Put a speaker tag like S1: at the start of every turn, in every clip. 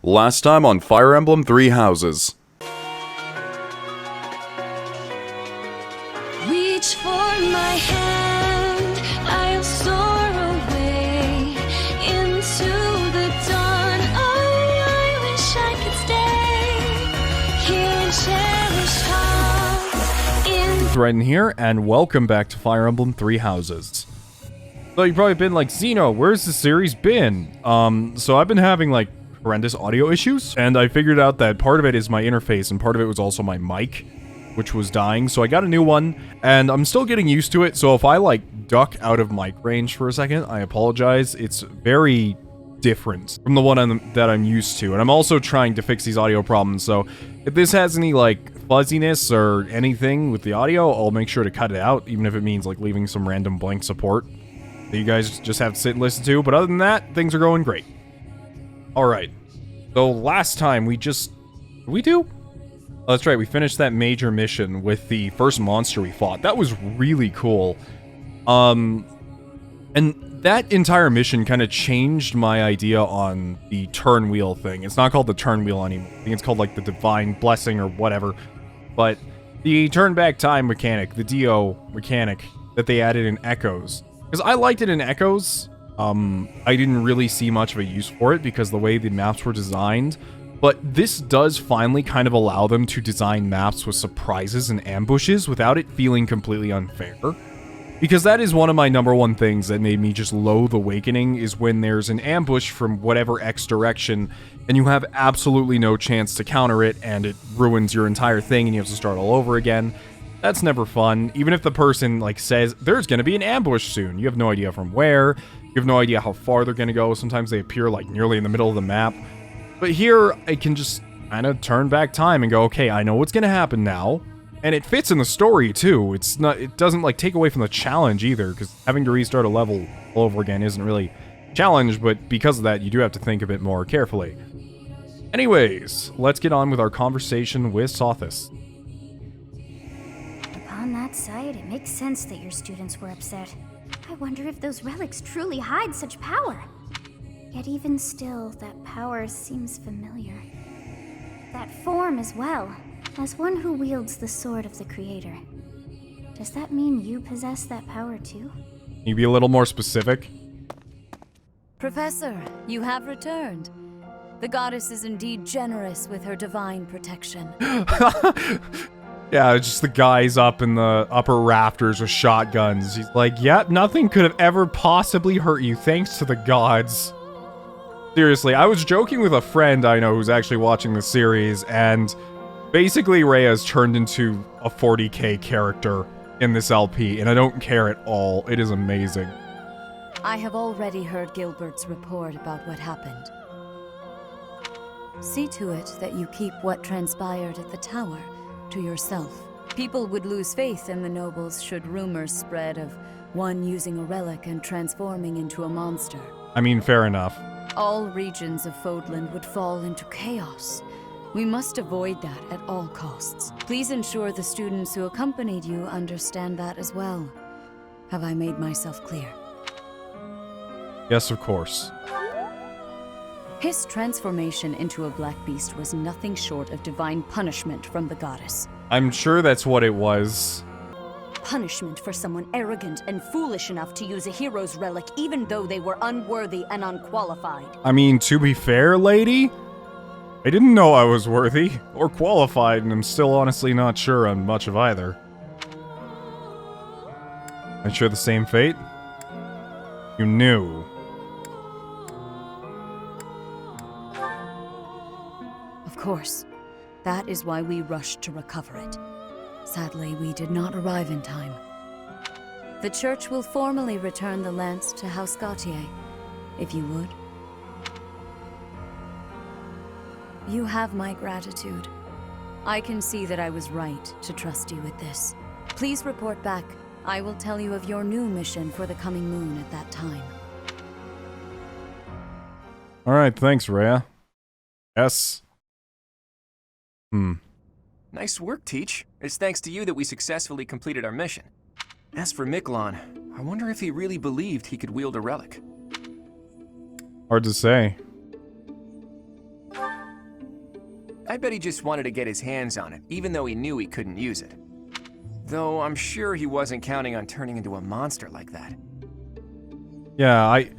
S1: Last time on Fire Emblem Three Houses.
S2: Reach for my hand, I'll soar away into the dawn. Oh, I wish I could stay here and cherish hearts in...
S3: Right in here, and welcome back to Fire Emblem Three Houses. So you've probably been like, Xeno, where's the series been? So I've been having like horrendous audio issues, and I figured out that part of it is my interface, and part of it was also my mic, which was dying, so I got a new one, and I'm still getting used to it, so if I like duck out of mic range for a second, I apologize. It's very different from the one that I'm used to, and I'm also trying to fix these audio problems, so if this has any like fuzziness or anything with the audio, I'll make sure to cut it out, even if it means like leaving some random blank support that you guys just have to sit and listen to. But other than that, things are going great. Alright, so last time we just... we do? Oh, that's right, we finished that major mission with the first monster we fought. That was really cool. And that entire mission kind of changed my idea on the turn wheel thing. It's not called the turn wheel anymore. I think it's called like the divine blessing or whatever. But the turn back time mechanic, the DO mechanic that they added in Echoes. Because I liked it in Echoes. I didn't really see much of a use for it because the way the maps were designed, but this does finally kind of allow them to design maps with surprises and ambushes without it feeling completely unfair. Because that is one of my number one things that made me just loathe Awakening, is when there's an ambush from whatever X direction and you have absolutely no chance to counter it and it ruins your entire thing and you have to start all over again. That's never fun. Even if the person like says there's gonna be an ambush soon, you have no idea from where. You have no idea how far they're gonna go. Sometimes they appear like nearly in the middle of the map. But here, I can just kind of turn back time and go, okay, I know what's gonna happen now. And it fits in the story too. It doesn't like take away from the challenge either, because having to restart a level all over again isn't really a challenge, but because of that, you do have to think a bit more carefully. Anyways, let's get on with our conversation with Sothis.
S4: Upon that sight, it makes sense that your students were upset. I wonder if those relics truly hide such power. Yet even still, that power seems familiar. That form as well, as one who wields the sword of the Creator. Does that mean you possess that power too?
S3: Can you be a little more specific?
S5: Professor, you have returned. The goddess is indeed generous with her divine protection.
S3: Yeah, it's just the guys up in the upper rafters with shotguns. He's like, yeah, nothing could have ever possibly hurt you thanks to the gods. Seriously, I was joking with a friend I know who's actually watching the series, and basically Rhea's turned into a 40k character in this LP, and I don't care at all. It is amazing.
S5: I have already heard Gilbert's report about what happened. See to it that you keep what transpired at the tower to yourself. People would lose faith in the nobles should rumors spread of one using a relic and transforming into a monster.
S3: I mean, fair enough.
S5: All regions of Fódlan would fall into chaos. We must avoid that at all costs. Please ensure the students who accompanied you understand that as well. Have I made myself clear?
S3: Yes, of course.
S5: His transformation into a black beast was nothing short of divine punishment from the goddess.
S3: I'm sure that's what it was.
S5: Punishment for someone arrogant and foolish enough to use a hero's relic even though they were unworthy and unqualified.
S3: I mean, to be fair, lady, I didn't know I was worthy or qualified, and I'm still honestly not sure on much of either. I share the same fate? You knew.
S5: Of course. That is why we rushed to recover it. Sadly, we did not arrive in time. The church will formally return the lance to House Gautier, if you would. You have my gratitude. I can see that I was right to trust you with this. Please report back. I will tell you of your new mission for the coming moon at that time.
S3: Alright, thanks, Rhea. Yes.
S6: Nice work, Teach. It's thanks to you that we successfully completed our mission. As for Miklon, I wonder if he really believed he could wield a relic.
S3: Hard to say.
S6: I bet he just wanted to get his hands on it, even though he knew he couldn't use it. Though I'm sure he wasn't counting on turning into a monster like that.
S3: Yeah, I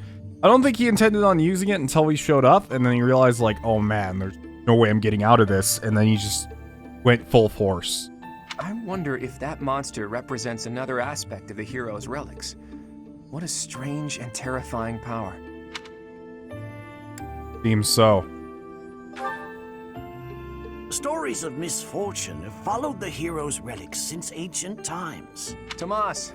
S3: don't think he intended on using it until we showed up, and then he realized, like, oh man, there's no way I'm getting out of this, and then he just went full force.
S6: I wonder if that monster represents another aspect of the hero's relics. What a strange and terrifying power.
S3: Seems so.
S7: Stories of misfortune have followed the hero's relics since ancient times.
S6: Tomas,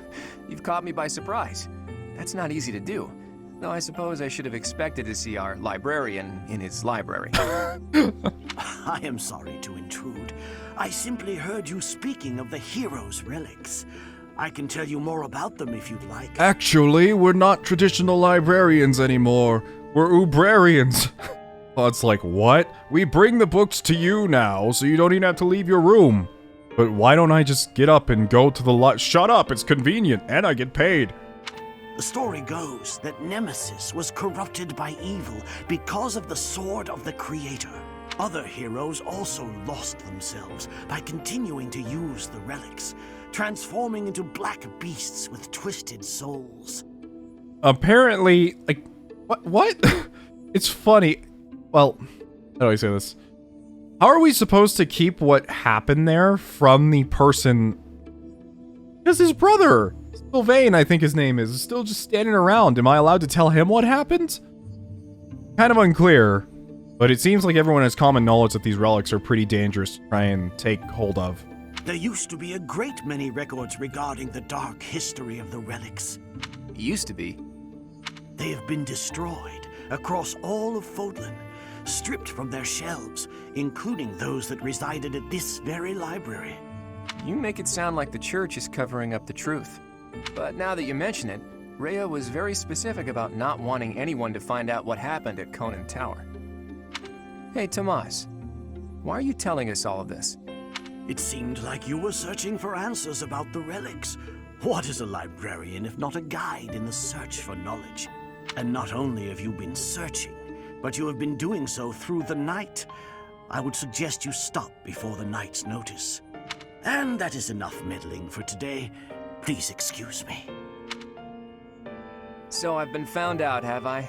S6: you've caught me by surprise. That's not easy to do. Though I suppose I should have expected to see our librarian in his library.
S7: I am sorry to intrude. I simply heard you speaking of the hero's relics. I can tell you more about them if you'd like.
S3: Actually, we're not traditional librarians anymore. We're Ubrarians. Well, it's like, what? We bring the books to you now, so you don't even have to leave your room. But why don't I just get up and go to the Shut up, it's convenient, and I get paid.
S7: The story goes that Nemesis was corrupted by evil because of the sword of the Creator. Other heroes also lost themselves by continuing to use the relics, transforming into black beasts with twisted souls.
S3: Apparently, like, what? It's funny. Well, how do I say this? How are we supposed to keep what happened there from the person? Because his brother, Sylvain, I think his name is still just standing around. Am I allowed to tell him what happened? Kind of unclear, but it seems like everyone has common knowledge that these relics are pretty dangerous to try and take hold of.
S7: There used to be a great many records regarding the dark history of the relics.
S6: Used to be.
S7: They have been destroyed across all of Fódlan, stripped from their shelves, including those that resided at this very library.
S6: You make it sound like the church is covering up the truth. But now that you mention it, Rhea was very specific about not wanting anyone to find out what happened at Conan Tower. Hey, Tomas, why are you telling us all of this?
S7: It seemed like you were searching for answers about the relics. What is a librarian if not a guide in the search for knowledge? And not only have you been searching, but you have been doing so through the night. I would suggest you stop before the night's notice. And that is enough meddling for today. Please excuse me.
S6: So I've been found out, have I?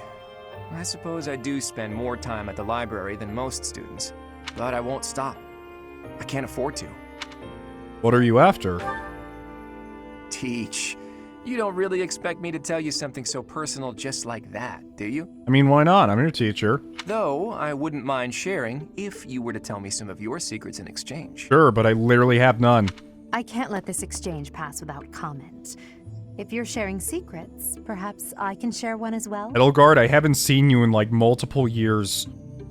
S6: I suppose I do spend more time at the library than most students, but I won't stop. I can't afford to.
S3: What are you after?
S6: Teach. You don't really expect me to tell you something so personal just like that, do you?
S3: I mean, why not? I'm your teacher.
S6: Though, I wouldn't mind sharing if you were to tell me some of your secrets in exchange.
S3: Sure, but I literally have none.
S8: I can't let this exchange pass without comment. If you're sharing secrets, perhaps I can share one as well?
S3: Edelgard, I haven't seen you in like multiple years.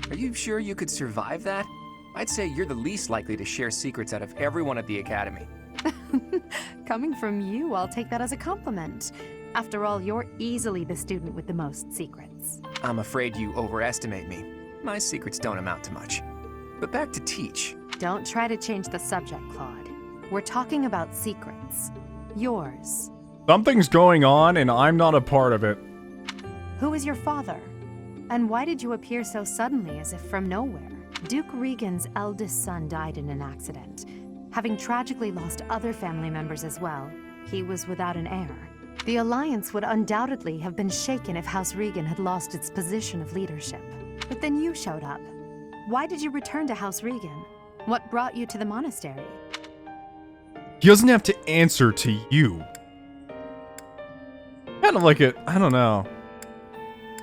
S6: Are you sure you could survive that? I'd say you're the least likely to share secrets out of everyone at the Academy.
S8: Coming from you, I'll take that as a compliment. After all, you're easily the student with the most secrets.
S6: I'm afraid you overestimate me. My secrets don't amount to much. But back to Teach.
S8: Don't try to change the subject, Claude. We're talking about secrets. Yours.
S3: Something's going on and I'm not a part of it.
S8: Who is your father? And why did you appear so suddenly as if from nowhere? Duke Regan's eldest son died in an accident. Having tragically lost other family members as well, he was without an heir. The Alliance would undoubtedly have been shaken if House Regan had lost its position of leadership. But then you showed up. Why did you return to House Regan? What brought you to the monastery?
S3: He doesn't have to answer to you. Kind of like it, I don't know.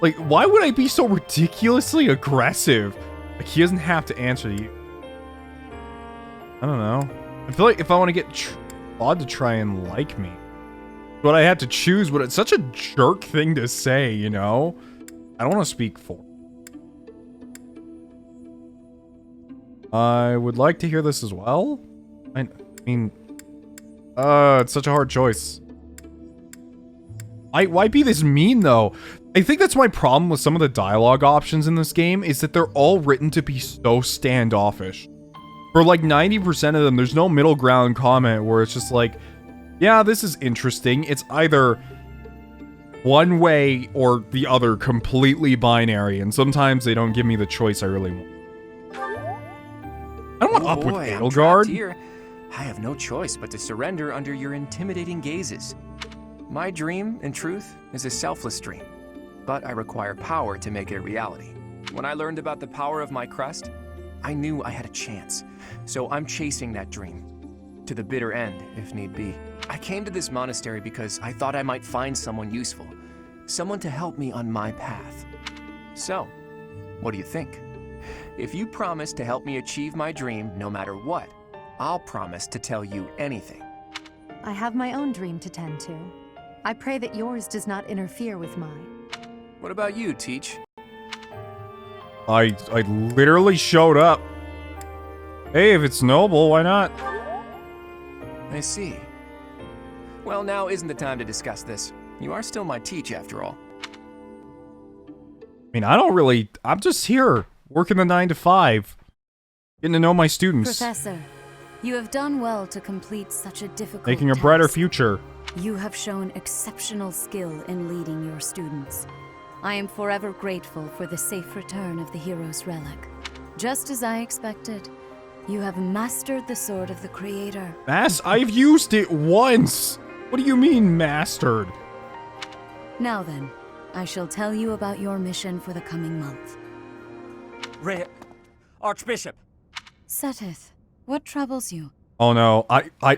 S3: Like, why would I be so ridiculously aggressive? Like, he doesn't have to answer you. I don't know. I feel like if I want to get Claude to try and like me, but I have to choose, but it's such a jerk thing to say, you know? I don't want to speak for. I would like to hear this as well. I mean, it's such a hard choice. Why be this mean, though? I think that's my problem with some of the dialogue options in this game, is that they're all written to be so standoffish. For like 90% of them, there's no middle ground comment where it's just like, yeah, this is interesting. It's either one way or the other, completely binary, and sometimes they don't give me the choice I really want. I don't want
S6: Oh
S3: up with
S6: boy, I'm
S3: Edelgard.
S6: trapped here. I have no choice but to surrender under your intimidating gazes. My dream, in truth, is a selfless dream, but I require power to make it a reality. When I learned about the power of my crest, I knew I had a chance, so I'm chasing that dream. To the bitter end, if need be. I came to this monastery because I thought I might find someone useful, someone to help me on my path. So, what do you think? If you promise to help me achieve my dream no matter what, I'll promise to tell you anything.
S8: I have my own dream to tend to. I pray that yours does not interfere with mine.
S6: What about you, Teach?
S3: I literally showed up. Hey, if it's noble, why not?
S6: I see. Well, now isn't the time to discuss this. You are still my Teach, after all.
S3: I mean, I'm just here, working the 9 to 5, getting to know my students,
S5: Professor, you have done well to complete such a difficult
S3: making a brighter
S5: task.
S3: future.
S5: You have shown exceptional skill in leading your students. I am forever grateful for the safe return of the hero's relic. Just as I expected, you have mastered the sword of the Creator.
S3: I've used it once! What do you mean, mastered?
S5: Now then, I shall tell you about your mission for the coming month.
S9: Archbishop!
S5: Seteth, what troubles you?
S3: Oh no,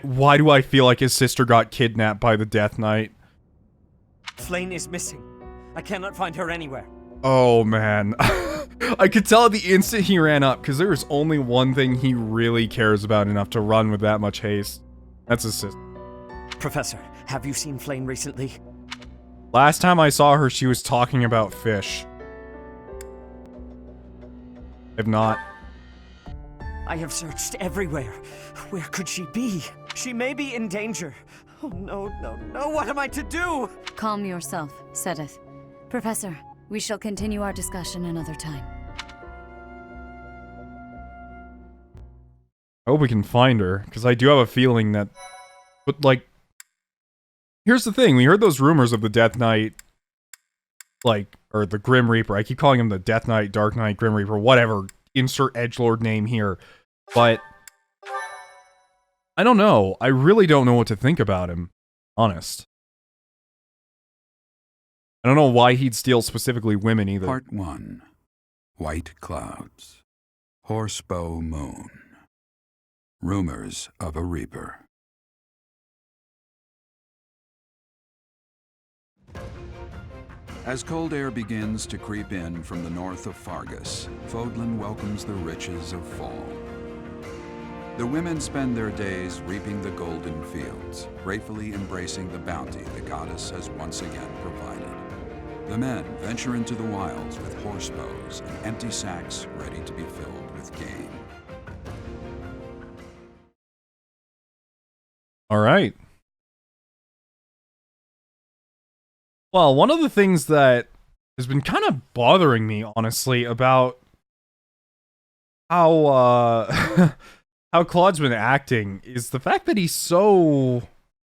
S3: why do I feel like his sister got kidnapped by the Death Knight?
S9: Flayn is missing. I cannot find her anywhere.
S3: Oh man. I could tell the instant he ran up, because there's only one thing he really cares about enough to run with that much haste. That's his sister.
S9: Professor, have you seen Flayn recently?
S3: Last time I saw her, she was talking about fish. If not.
S9: I have searched everywhere. Where could she be? She may be in danger. Oh no, no, no, what am I to do?
S5: Calm yourself, Seteth. Professor, we shall continue our discussion another time.
S3: I hope we can find her, because I do have a feeling that... But, like... Here's the thing, we heard those rumors of the Death Knight... Like, or the Grim Reaper. I keep calling him the Death Knight, Dark Knight, Grim Reaper, whatever. Insert edgelord name here. But... I don't know. I really don't know what to think about him. Honest. I don't know why he'd steal specifically women either.
S10: Part 1. White Clouds. Horsebow Moon. Rumors of a Reaper. As cold air begins to creep in from the north of Faerghus, Fódlan welcomes the riches of fall. The women spend their days reaping the golden fields, gratefully embracing the bounty the goddess has once again provided. The men venture into the wilds with horse bows and empty sacks ready to be filled with game.
S3: All right. Well, one of the things that has been kind of bothering me, honestly, about how how Claude's been acting is the fact that he's so...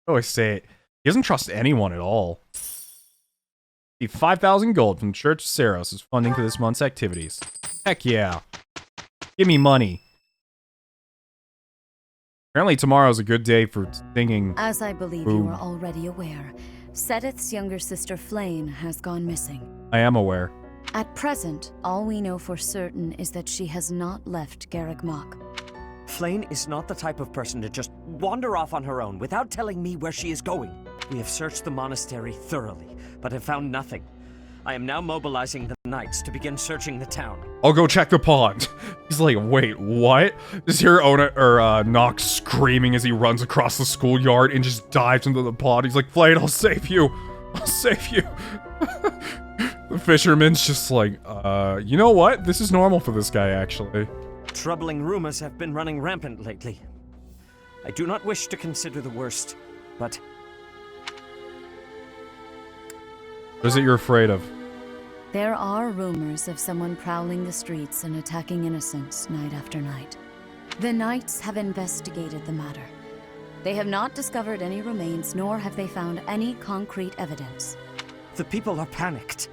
S3: How do I say it? He doesn't trust anyone at all. The 5,000 gold from Church of Seiros is funding for this month's activities. Heck yeah. Give me money. Apparently tomorrow's a good day for singing.
S5: As I believe you are already aware, Seteth's younger sister Flayn has gone missing.
S3: I am aware.
S5: At present, all we know for certain is that she has not left Garreg Mach.
S9: Flayn is not the type of person to just wander off on her own without telling me where she is going. We have searched the monastery thoroughly, but have found nothing. I am now mobilizing the knights to begin searching the town.
S3: I'll go check the pond. He's like, wait, what? Just hear Nox screaming as he runs across the schoolyard and just dives into the pond. He's like, Flayn, I'll save you. I'll save you. The fisherman's just like, you know what? This is normal for this guy, actually.
S9: Troubling rumors have been running rampant lately. I do not wish to consider the worst, but...
S3: What is it you're afraid of?
S5: There are rumors of someone prowling the streets and attacking innocents night after night. The knights have investigated the matter. They have not discovered any remains, nor have they found any concrete evidence.
S9: The people are panicked.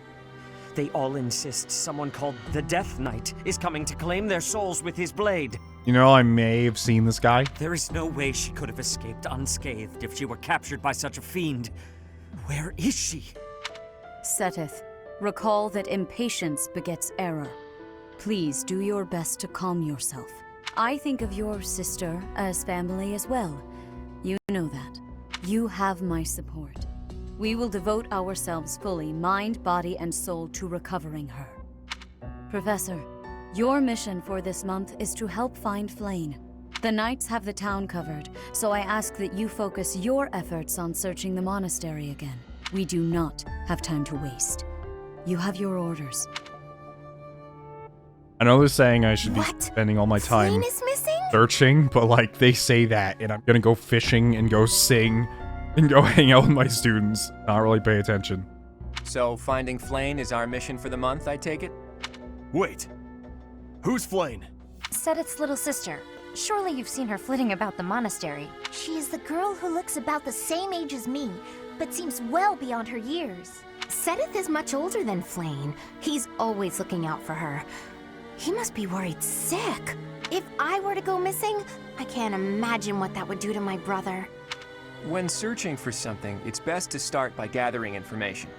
S9: They all insist someone called the Death Knight is coming to claim their souls with his blade.
S3: You know, I may have seen this guy.
S9: There is no way she could have escaped unscathed if she were captured by such a fiend. Where is she?
S5: Seteth, recall that impatience begets error. Please do your best to calm yourself. I think of your sister as family as well. You know that. You have my support. We will devote ourselves fully, mind, body, and soul, to recovering her. Professor, your mission for this month is to help find Flayn. The Knights have the town covered, so I ask that you focus your efforts on searching the monastery again. We do not have time to waste. You have your orders.
S3: I know they're saying I should be
S4: What?
S3: spending all my time
S4: Flayn is missing?
S3: searching, but like they say that, and I'm gonna go fishing and go sing and go hang out with my students. Not really pay attention.
S6: So finding Flayn is our mission for the month, I take it?
S11: Wait. Who's Flayn?
S4: Seteth's little sister. Surely you've seen her flitting about the monastery.
S12: She is the girl who looks about the same age as me, but seems well beyond her years.
S4: Seteth is much older than Flayn. He's always looking out for her. He must be worried sick. If I were to go missing, I can't imagine what that would do to my brother.
S6: When searching for something, it's best to start by gathering information.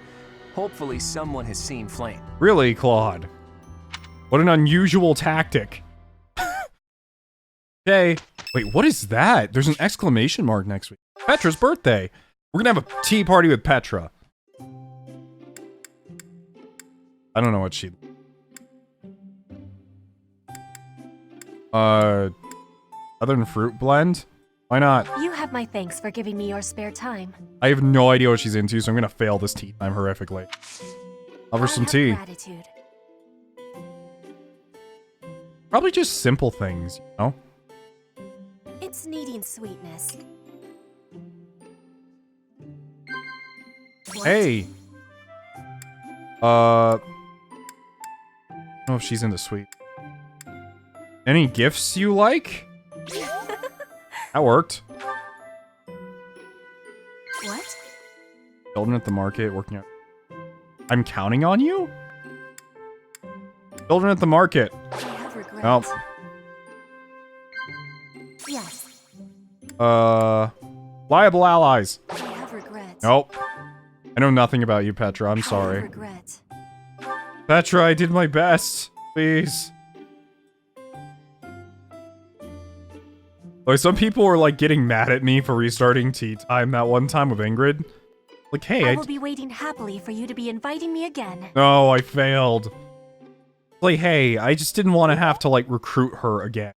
S6: Hopefully someone has seen Flayn.
S3: Really, Claude? What an unusual tactic. Okay. Wait, what is that? There's an exclamation mark next week. Petra's birthday. We're gonna have a tea party with Petra. I don't know what she... Southern fruit blend? Why not?
S12: You have my thanks for giving me your spare time.
S3: I have no idea what she's into, so I'm gonna fail this tea time horrifically. Love her some tea.
S12: Gratitude.
S3: Probably just simple things, you know?
S12: It's needing sweetness. What?
S3: Hey! I don't know if she's into sweet. Any gifts you like? That worked.
S12: What?
S3: Children at the market, working out. I'm counting on you? Children at the market.
S12: I have regrets.
S3: Nope.
S12: Yes.
S3: Liable allies.
S12: I have regrets.
S3: Nope. I know nothing about you, Petra. I'm
S12: I have
S3: sorry.
S12: regret.
S3: Petra, I did my best. Please. Like, some people were, like, getting mad at me for restarting tea time that one time with Ingrid. Like, hey,
S12: I will be waiting happily for you to be inviting me again.
S3: No, I failed. Like, hey, I just didn't want to have to, like, recruit her again.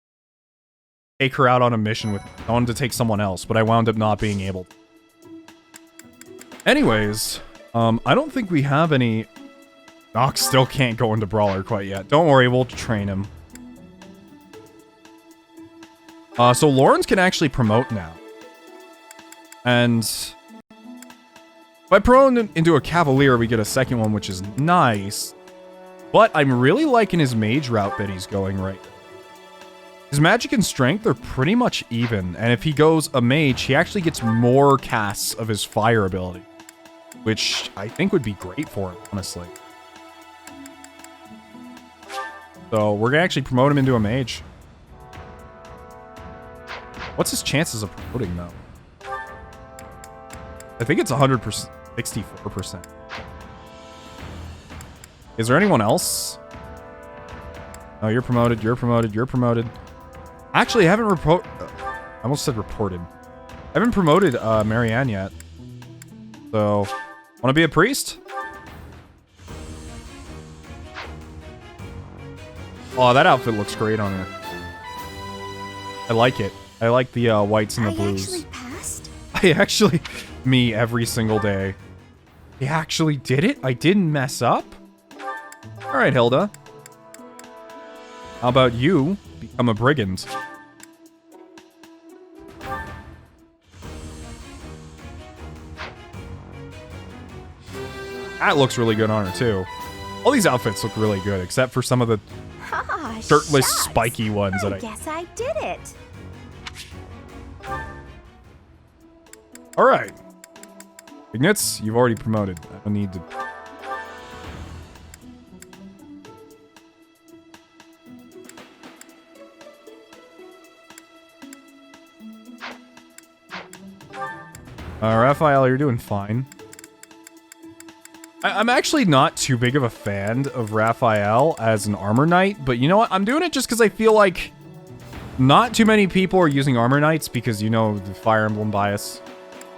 S3: Take her out on a mission with me. I wanted to take someone else, but I wound up not being able to. Anyways, I don't think we have any... Nox still can't go into Brawler quite yet. Don't worry, we'll train him. So Lawrence can actually promote now. And... if I promote him into a Cavalier, we get a second one, which is nice. But I'm really liking his mage route that he's going right now. His magic and strength are pretty much even, and if he goes a mage, he actually gets more casts of his fire ability. Which I think would be great for him, honestly. So we're gonna actually promote him into a mage. What's his chances of promoting, though? I think it's 100%, 64%. Is there anyone else? Oh, you're promoted, you're promoted, you're promoted. Actually, I haven't I almost said reported. I haven't promoted Marianne yet. So, wanna be a priest? Oh, that outfit looks great on her. I like it. I like the whites and the blues.
S12: I actually passed?
S3: I actually... me every single day. I actually did it? I didn't mess up? Alright, Hilda. How about you become a brigand? That looks really good on her, too. All these outfits look really good, except for some of the shirtless, spiky ones that I...
S12: guess I did it.
S3: Alright. Ignitz, you've already promoted. I don't need to... Raphael, you're doing fine. I'm actually not too big of a fan of Raphael as an armor knight, but you know what? I'm doing it just because I feel like not too many people are using armor knights because, you know, the Fire Emblem bias.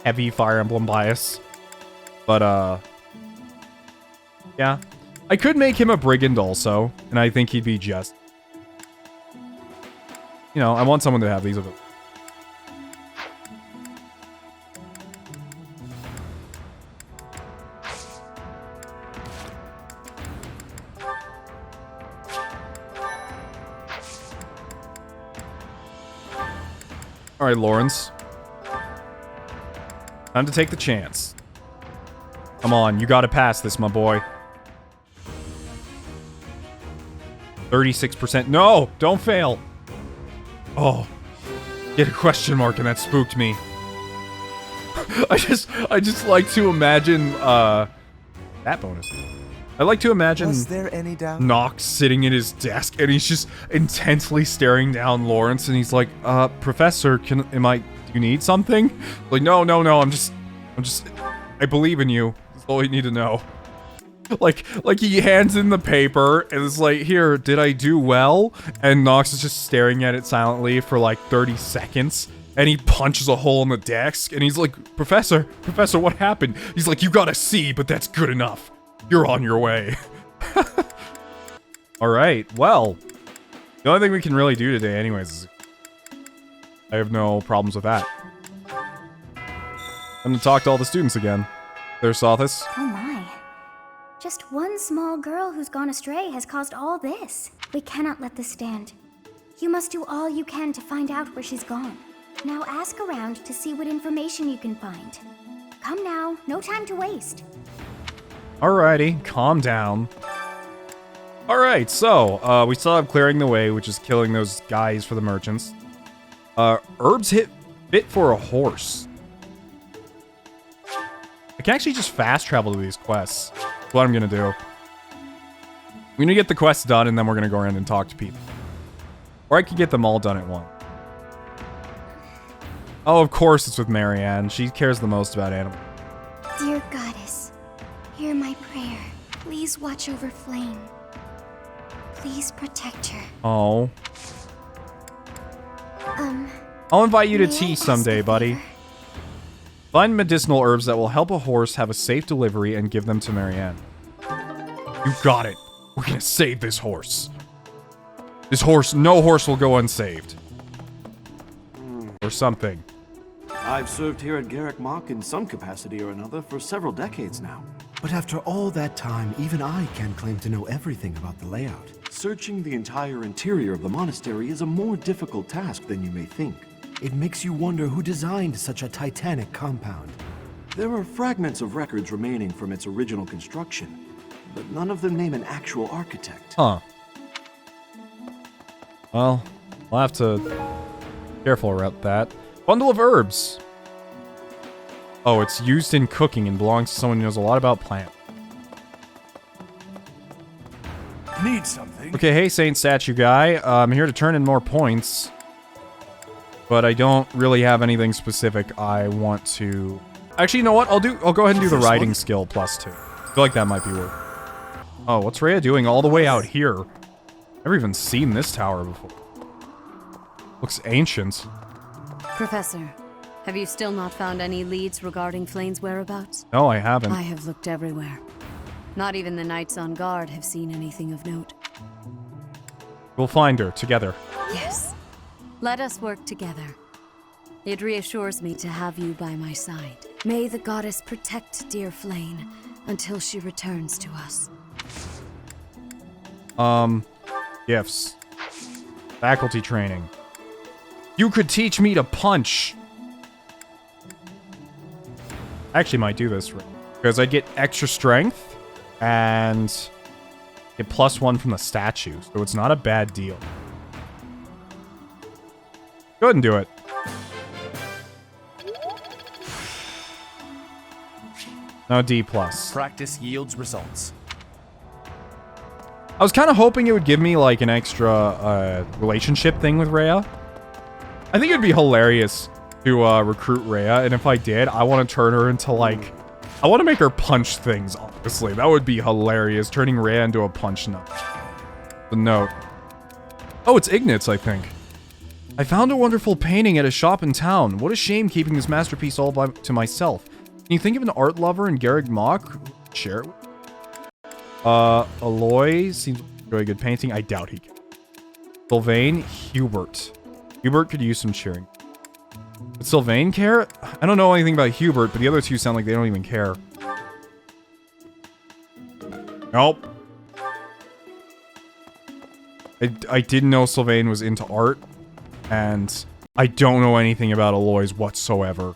S3: Heavy Fire Emblem bias. But, yeah. I could make him a brigand also, and I think he'd be just... You know, I want someone to have these abilities. Alright, Lawrence. Time to take the chance. Come on, you gotta pass this, my boy. 36%. No! Don't fail! Oh. Get a question mark and that spooked me. I just like to imagine, that bonus. I like to imagine
S13: Was there any doubt?
S3: Nox sitting at his desk and he's just intensely staring down Lawrence and he's like, Professor, do you need something? Like, no, I believe in you. That's all you need to know. Like he hands in the paper and it's like, here, did I do well? And Nox is just staring at it silently for like 30 seconds. And he punches a hole in the desk and he's like, Professor, what happened? He's like, you got a C, but that's good enough. You're on your way. Alright, well. The only thing we can really do today anyways is... I have no problems with that. I'm gonna talk to all the students again. There's Sothis.
S4: Oh my. Just one small girl who's gone astray has caused all this. We cannot let this stand. You must do all you can to find out where she's gone. Now ask around to see what information you can find. Come now, no time to waste.
S3: Alrighty, calm down. Alright, so, we still have clearing the way, which is killing those guys for the merchants. Herbs fit for a horse. I can actually just fast travel to these quests. That's what I'm gonna do. We're gonna get the quests done, and then we're gonna go around and talk to people. Or I could get them all done at once. Oh, of course it's with Marianne. She cares the most about animals.
S4: Dear Goddess, hear my prayer. Please watch over Flame. Please protect her.
S3: Oh. I'll invite you to
S4: may I
S3: tea
S4: ask
S3: someday,
S4: a
S3: buddy.
S4: favor?
S3: Find medicinal herbs that will help a horse have a safe delivery and give them to Marianne. You got it. We're gonna save this horse. This horse, no horse will go unsaved. Or something.
S14: I've served here at Garreg Mach in some capacity or another for several decades now. But after all that time, even I can't claim to know everything about the layout. Searching the entire interior of the monastery is a more difficult task than you may think. It makes you wonder who designed such a titanic compound. There are fragments of records remaining from its original construction, but none of them name an actual architect.
S3: Huh. Well, we'll have to be careful about that. Bundle of herbs. Oh, it's used in cooking and belongs to someone who knows a lot about plants.
S11: Need something?
S3: Okay, hey, Saint Statue Guy. I'm here to turn in more points. But I don't really have anything specific I want to... Actually, you know what? I'll go ahead and do the riding skill +2. I feel like that might be worth it. Oh, what's Rhea doing all the way out here? Never even seen this tower before. Looks ancient.
S5: Professor, have you still not found any leads regarding Flame's whereabouts?
S3: No, I haven't.
S5: I have looked everywhere. Not even the knights on guard have seen anything of note.
S3: We'll find her together.
S5: Yes. Let us work together. It reassures me to have you by my side. May the goddess protect dear Flame until she returns to us.
S3: Gifts. Faculty training. You could teach me to punch. I actually might do this because I get extra strength and get +1 from the statue, so it's not a bad deal. Go ahead and do it. No, D+.
S11: Practice yields results.
S3: I was kind of hoping it would give me, like, an extra relationship thing with Rhea. I think it would be hilarious to recruit Rhea, and if I did, I want to turn her into, like... I want to make her punch things, honestly. That would be hilarious, turning Rhea into a punch nut. The note. Oh, it's Ignat's, I think. I found a wonderful painting at a shop in town. What a shame keeping this masterpiece all to myself. Can you think of an art lover in Garreg Mach? Share it with Aloy seems really good painting. I doubt he can. Sylvain, Hubert. Hubert could use some cheering. Would Sylvain care? I don't know anything about Hubert, but the other two sound like they don't even care. Nope. I didn't know Sylvain was into art, and I don't know anything about Aloy's whatsoever.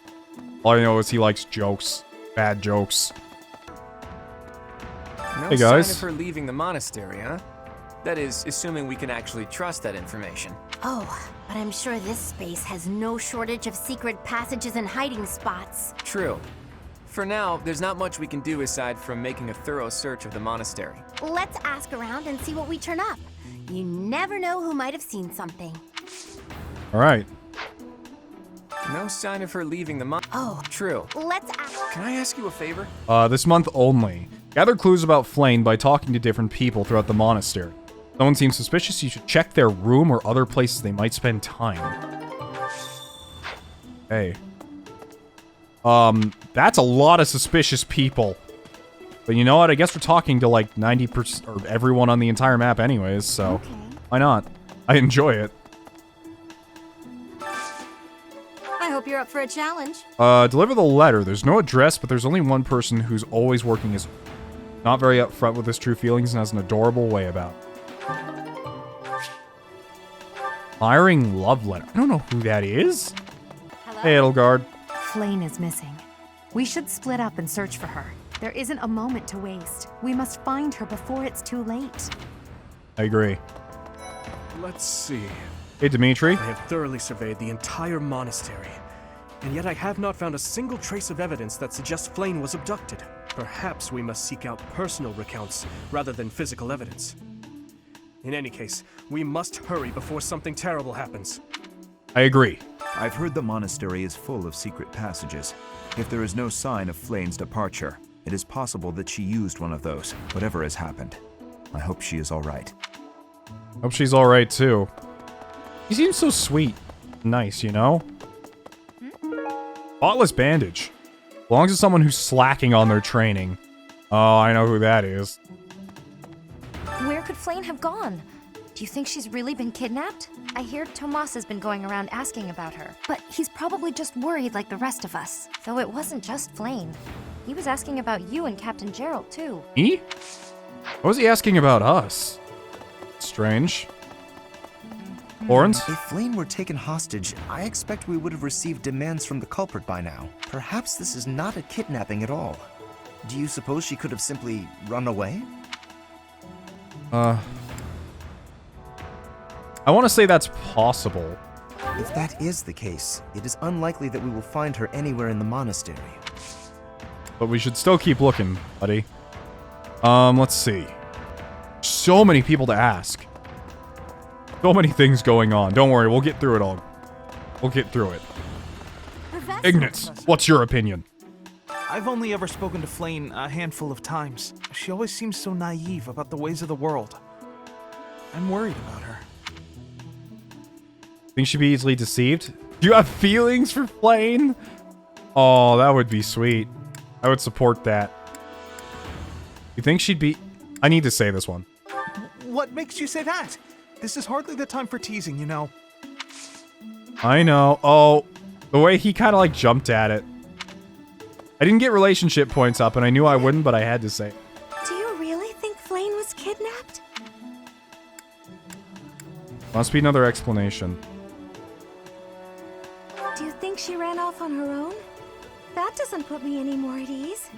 S3: All I know is he likes jokes. Bad jokes.
S6: No
S3: Hey guys.
S6: sign of her leaving the monastery, huh? That is, assuming we can actually trust that information.
S12: Oh, but I'm sure this space has no shortage of secret passages and hiding spots.
S6: True. For now, there's not much we can do aside from making a thorough search of the monastery.
S12: Let's ask around and see what we turn up. You never know who might have seen something.
S3: Alright.
S6: No sign of her leaving the
S12: Oh,
S6: true.
S12: Let's ask.
S6: Can I ask you a favor?
S3: This month only. Gather clues about Flayn by talking to different people throughout the monastery. If someone seems suspicious, you should check their room or other places they might spend time. Hey. That's a lot of suspicious people. But you know what? I guess we're talking to like 90% or everyone on the entire map anyways, so why not? I enjoy it.
S5: I hope you're up for a challenge.
S3: Deliver the letter. There's no address, but there's only one person who's always working his... Not very upfront with his true feelings and has an adorable way about it. Firing love letter. I don't know who that is.
S8: Hello?
S3: Hey, Edelgard.
S8: Flayn is missing. We should split up and search for her. There isn't a moment to waste. We must find her before it's too late.
S3: I agree.
S11: Let's see.
S3: Hey, Dimitri.
S11: I have thoroughly surveyed the entire monastery, and yet I have not found a single trace of evidence that suggests Flayn was abducted. Perhaps we must seek out personal recounts rather than physical evidence. In any case, we must hurry before something terrible happens.
S3: I agree.
S13: I've heard the monastery is full of secret passages. If there is no sign of Flayn's departure, it is possible that she used one of those, whatever has happened. I hope she is all right.
S3: Hope she's all right, too. He seems so sweet. Nice, you know? Spotless bandage. Belongs to someone who's slacking on their training. Oh, I know who that is.
S15: Where could Flayn have gone? Do you think she's really been kidnapped? I hear Tomas has been going around asking about her, but he's probably just worried like the rest of us. Though it wasn't just Flayn. He was asking about you and Captain Gerald, too.
S3: Me? What was he asking about us? Strange. Lawrence?
S16: If Flayn were taken hostage, I expect we would have received demands from the culprit by now. Perhaps this is not a kidnapping at all. Do you suppose she could have simply run away?
S3: I want to say that's possible.
S16: If that is the case, it is unlikely that we will find her anywhere in the monastery.
S3: But we should still keep looking, buddy. Let's see. So many people to ask. So many things going on. Don't worry, we'll get through it all. We'll get through it. Ignatz, what's your opinion?
S17: I've only ever spoken to Flayn a handful of times. She always seems so naive about the ways of the world. I'm worried about her.
S3: Think she'd be easily deceived? Do you have feelings for Flayn? Oh, that would be sweet. I would support that. You think she'd be... I need to say this one.
S17: What makes you say that? This is hardly the time for teasing, you know.
S3: I know. Oh, the way he kind of like jumped at it. I didn't get relationship points up, and I knew I wouldn't, but I had to say it.
S15: Do you really think Flayn was kidnapped?
S3: Must be another explanation.
S15: Do you think she ran off on her own? That doesn't put me any more at ease.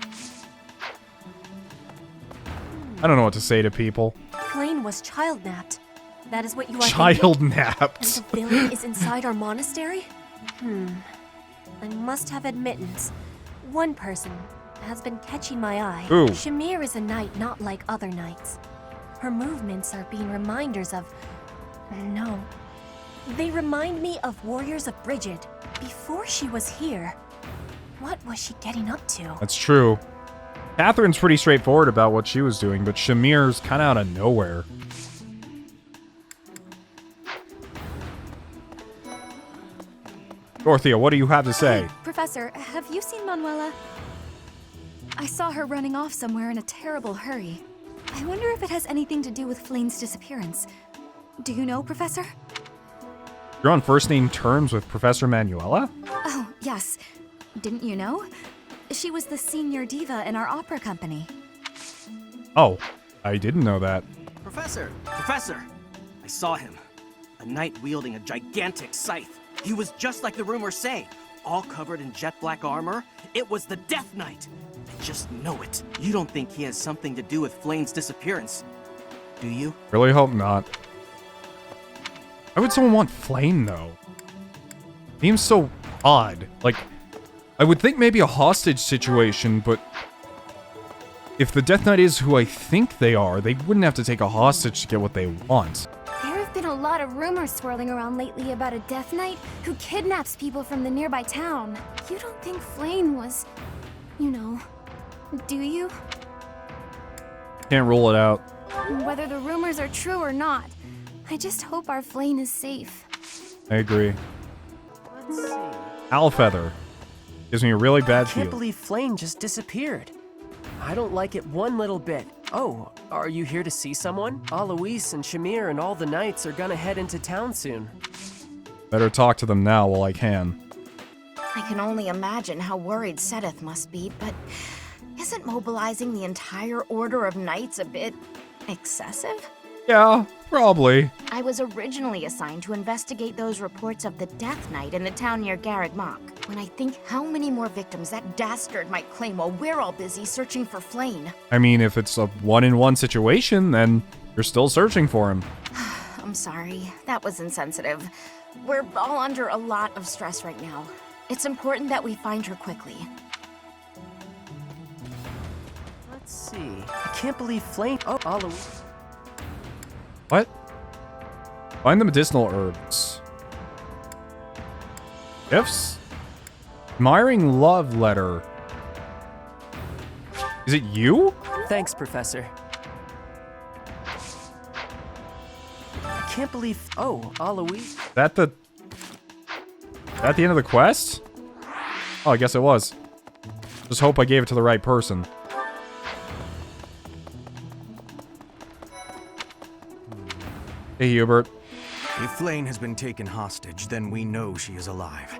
S3: I don't know what to say to people.
S18: Flayn was child-napped. That is what you are
S3: Child-napped.
S18: And the villain is inside our monastery? I must have admittance. One person has been catching my eye.
S3: Ooh.
S18: Shamir is a knight not like other knights. Her movements are being reminders of... No. They remind me of warriors of Brigid. before she was here, what was she getting up to?
S3: That's true. Catherine's pretty straightforward about what she was doing, but Shamir's kind of out of nowhere. Dorothea, what do you have to say?
S5: Professor, have you seen Manuela? I saw her running off somewhere in a terrible hurry. I wonder if it has anything to do with Flane's disappearance. Do you know, Professor?
S3: You're on first-name terms with Professor Manuela?
S5: Oh, yes. Didn't you know? She was the senior diva in our opera company.
S3: Oh, I didn't know that.
S19: Professor! Professor! I saw him. A knight wielding a gigantic scythe. He was just like the rumors say, all covered in jet black armor. It was the Death Knight. I just know it. You don't think he has something to do with Flane's disappearance, do you?
S3: Really hope not. Why would someone want Flame, though? Seems so odd. Like, I would think maybe a hostage situation, but if the Death Knight is who I think they are, they wouldn't have to take a hostage to get what they want.
S4: There have been a lot of rumors swirling around lately about a Death Knight who kidnaps people from the nearby town. You don't think Flame was, you know, do you?
S3: Can't rule it out.
S4: Whether the rumors are true or not, I just hope our Flame is safe.
S3: I agree.
S6: Let's see.
S3: Owlfeather. Gives me a really bad
S6: I can't
S3: feeling.
S6: believe Flame just disappeared. I don't like it one little bit. Oh, are you here to see someone? Alois and Shamir and all the knights are gonna head into town soon.
S3: Better talk to them now while I can.
S20: I can only imagine how worried Sedith must be, but isn't mobilizing the entire order of knights a bit excessive?
S3: Yeah, probably.
S20: I was originally assigned to investigate those reports of the Death Knight in the town near Garreg Mach. When I think how many more victims that dastard might claim while we're all busy searching for Flane.
S3: I mean, if it's a one-in-one situation, then you're still searching for him.
S20: I'm sorry, that was insensitive. We're all under a lot of stress right now. It's important that we find her quickly.
S6: Let's see. I can't believe Flame. Oh, Alois.
S3: What? Find the medicinal herbs. Gifts? Admiring love letter. Is it you?
S6: Thanks, Professor. I can't believe. Oh, Alois.
S3: Is that the end of the quest? Oh, I guess it was. Just hope I gave it to the right person. Hey, Hubert.
S21: If Flane has been taken hostage, then we know she is alive.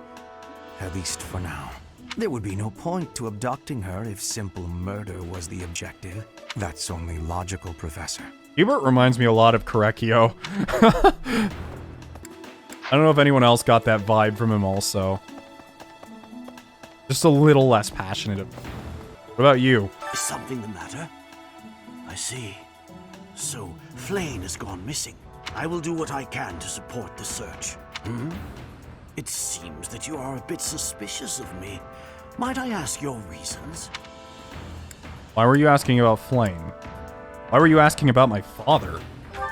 S21: At least for now. There would be no point to abducting her if simple murder was the objective. That's only logical, Professor.
S3: Hubert reminds me a lot of Korekio. I don't know if anyone else got that vibe from him also. Just a little less passionate. What about you?
S7: Is something the matter? I see. So, Flane has gone missing. I will do what I can to support the search. Hmm? It seems that you are a bit suspicious of me. Might I ask your reasons?
S3: Why were you asking about Flame? Why were you asking about my father?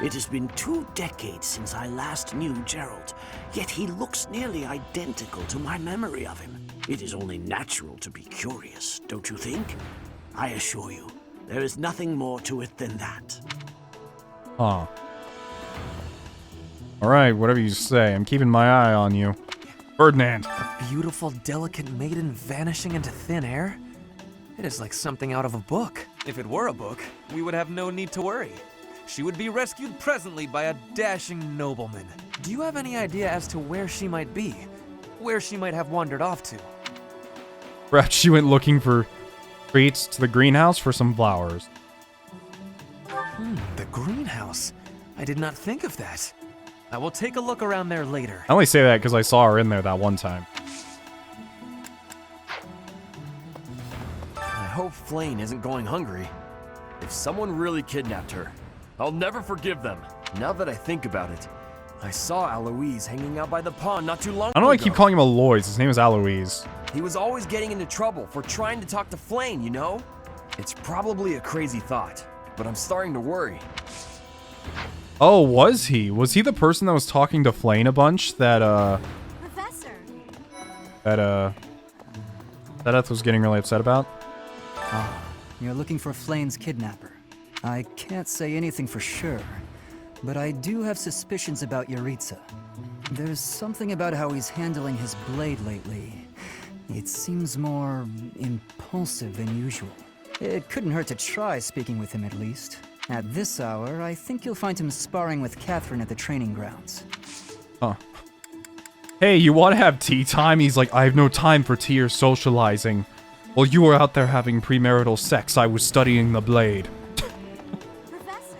S7: It has been 2 decades since I last knew Gerald, yet he looks nearly identical to my memory of him. It is only natural to be curious, don't you think? I assure you, there is nothing more to it than that.
S3: Huh. Alright, whatever you say. I'm keeping my eye on you. Ferdinand.
S9: A beautiful, delicate maiden vanishing into thin air? It is like something out of a book.
S22: If it were a book, we would have no need to worry. She would be rescued presently by a dashing nobleman.
S9: Do you have any idea as to where she might be? Where she might have wandered off to?
S3: Perhaps she went looking for treats to the greenhouse for some flowers.
S9: The greenhouse. I did not think of that. I will take a look around there later.
S3: I only say that because I saw her in there that one time.
S23: I hope Flane isn't going hungry. If someone really kidnapped her, I'll never forgive them. Now that I think about it, I saw Alois hanging out by the pond not too long ago.
S3: I don't know why I keep calling him Alois. His name is Alois.
S23: He was always getting into trouble for trying to talk to Flane, you know? It's probably a crazy thought, but I'm starting to worry.
S3: Oh, was he? Was he the person that was talking to Flane a bunch that,
S4: Professor!
S3: that Seth was getting really upset about.
S1: Ah, you're looking for Flayn's kidnapper. I can't say anything for sure, but I do have suspicions about Yaritza. There's something about how he's handling his blade lately. It seems more impulsive than usual. It couldn't hurt to try speaking with him at least. At this hour, I think you'll find him sparring with Catherine at the training grounds.
S3: Huh. Hey, you want to have tea time? He's like, I have no time for tea or socializing. While you were out there having premarital sex, I was studying the blade.
S4: Professor.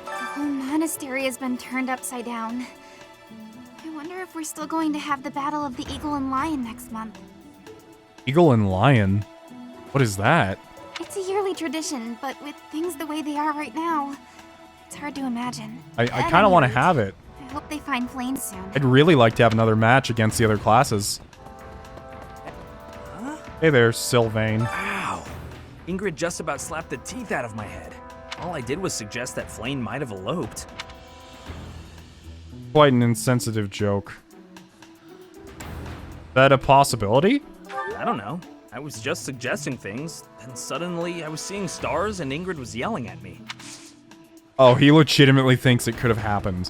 S4: The whole monastery has been turned upside down. I wonder if we're still going to have the Battle of the Eagle and Lion next month.
S3: Eagle and Lion? What is that?
S4: It's a yearly tradition, but with things the way they are right now, it's hard to imagine.
S3: I kind of want to have it.
S4: I hope they find Flame soon.
S3: I'd really like to have another match against the other classes. Hey there, Sylvain.
S2: Ow! Ingrid just about slapped the teeth out of my head. All I did was suggest that Flayn might have eloped.
S3: Quite an insensitive joke. Is that a possibility?
S2: I don't know. I was just suggesting things, then suddenly I was seeing stars and Ingrid was yelling at me.
S3: Oh, he legitimately thinks it could have happened.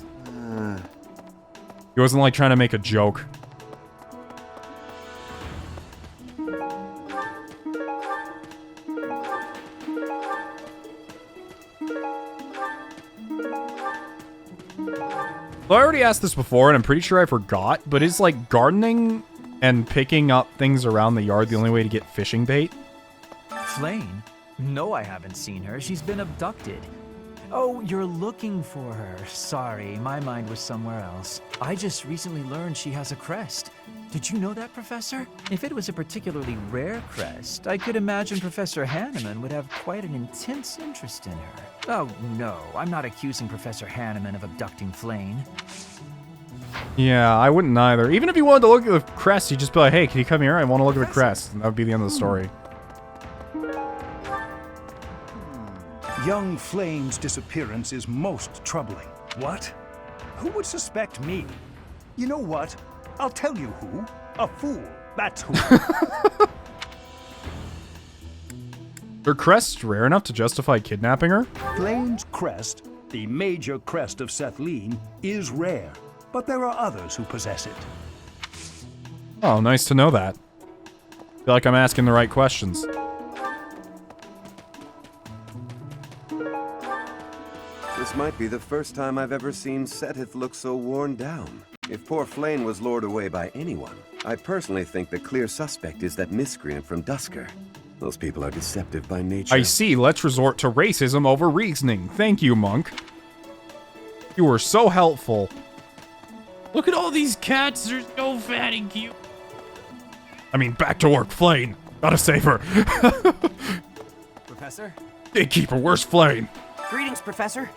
S3: He wasn't like trying to make a joke. Well, I already asked this before, and I'm pretty sure I forgot, but is, like, gardening and picking up things around the yard the only way to get fishing bait?
S10: Flayn? No, I haven't seen her. She's been abducted. Oh, you're looking for her. Sorry, my mind was somewhere else. I just recently learned she has a crest. Did you know that, Professor? If it was a particularly rare crest, I could imagine Professor Hanneman would have quite an intense interest in her. Oh, no, I'm not accusing Professor Hanneman of abducting Flayn.
S3: Yeah, I wouldn't either. Even if you wanted to look at the crest, you'd just be like, hey, can you come here? I want to look at the crest. And that would be the end of the story.
S24: Young Flayn's disappearance is most troubling. What? Who would suspect me? You know what? I'll tell you who. A fool. That's who.
S3: Her crest rare enough to justify kidnapping her?
S24: Flayn's crest, the major crest of Sethlin, is rare, but there are others who possess it.
S3: Oh, nice to know that. Feel like I'm asking the right questions.
S25: This might be the first time I've ever seen Seteth look so worn down. If poor Flayn was lured away by anyone, I personally think the clear suspect is that miscreant from Dusker. Those people are deceptive by nature.
S3: I see. Let's resort to racism over reasoning. Thank you, Monk. You were so helpful. Look at all these cats. They're so fat and cute. I mean, back to work, Flayn. Gotta save her.
S19: Professor?
S3: Gatekeeper, where's Flayn?
S19: Greetings, Professor.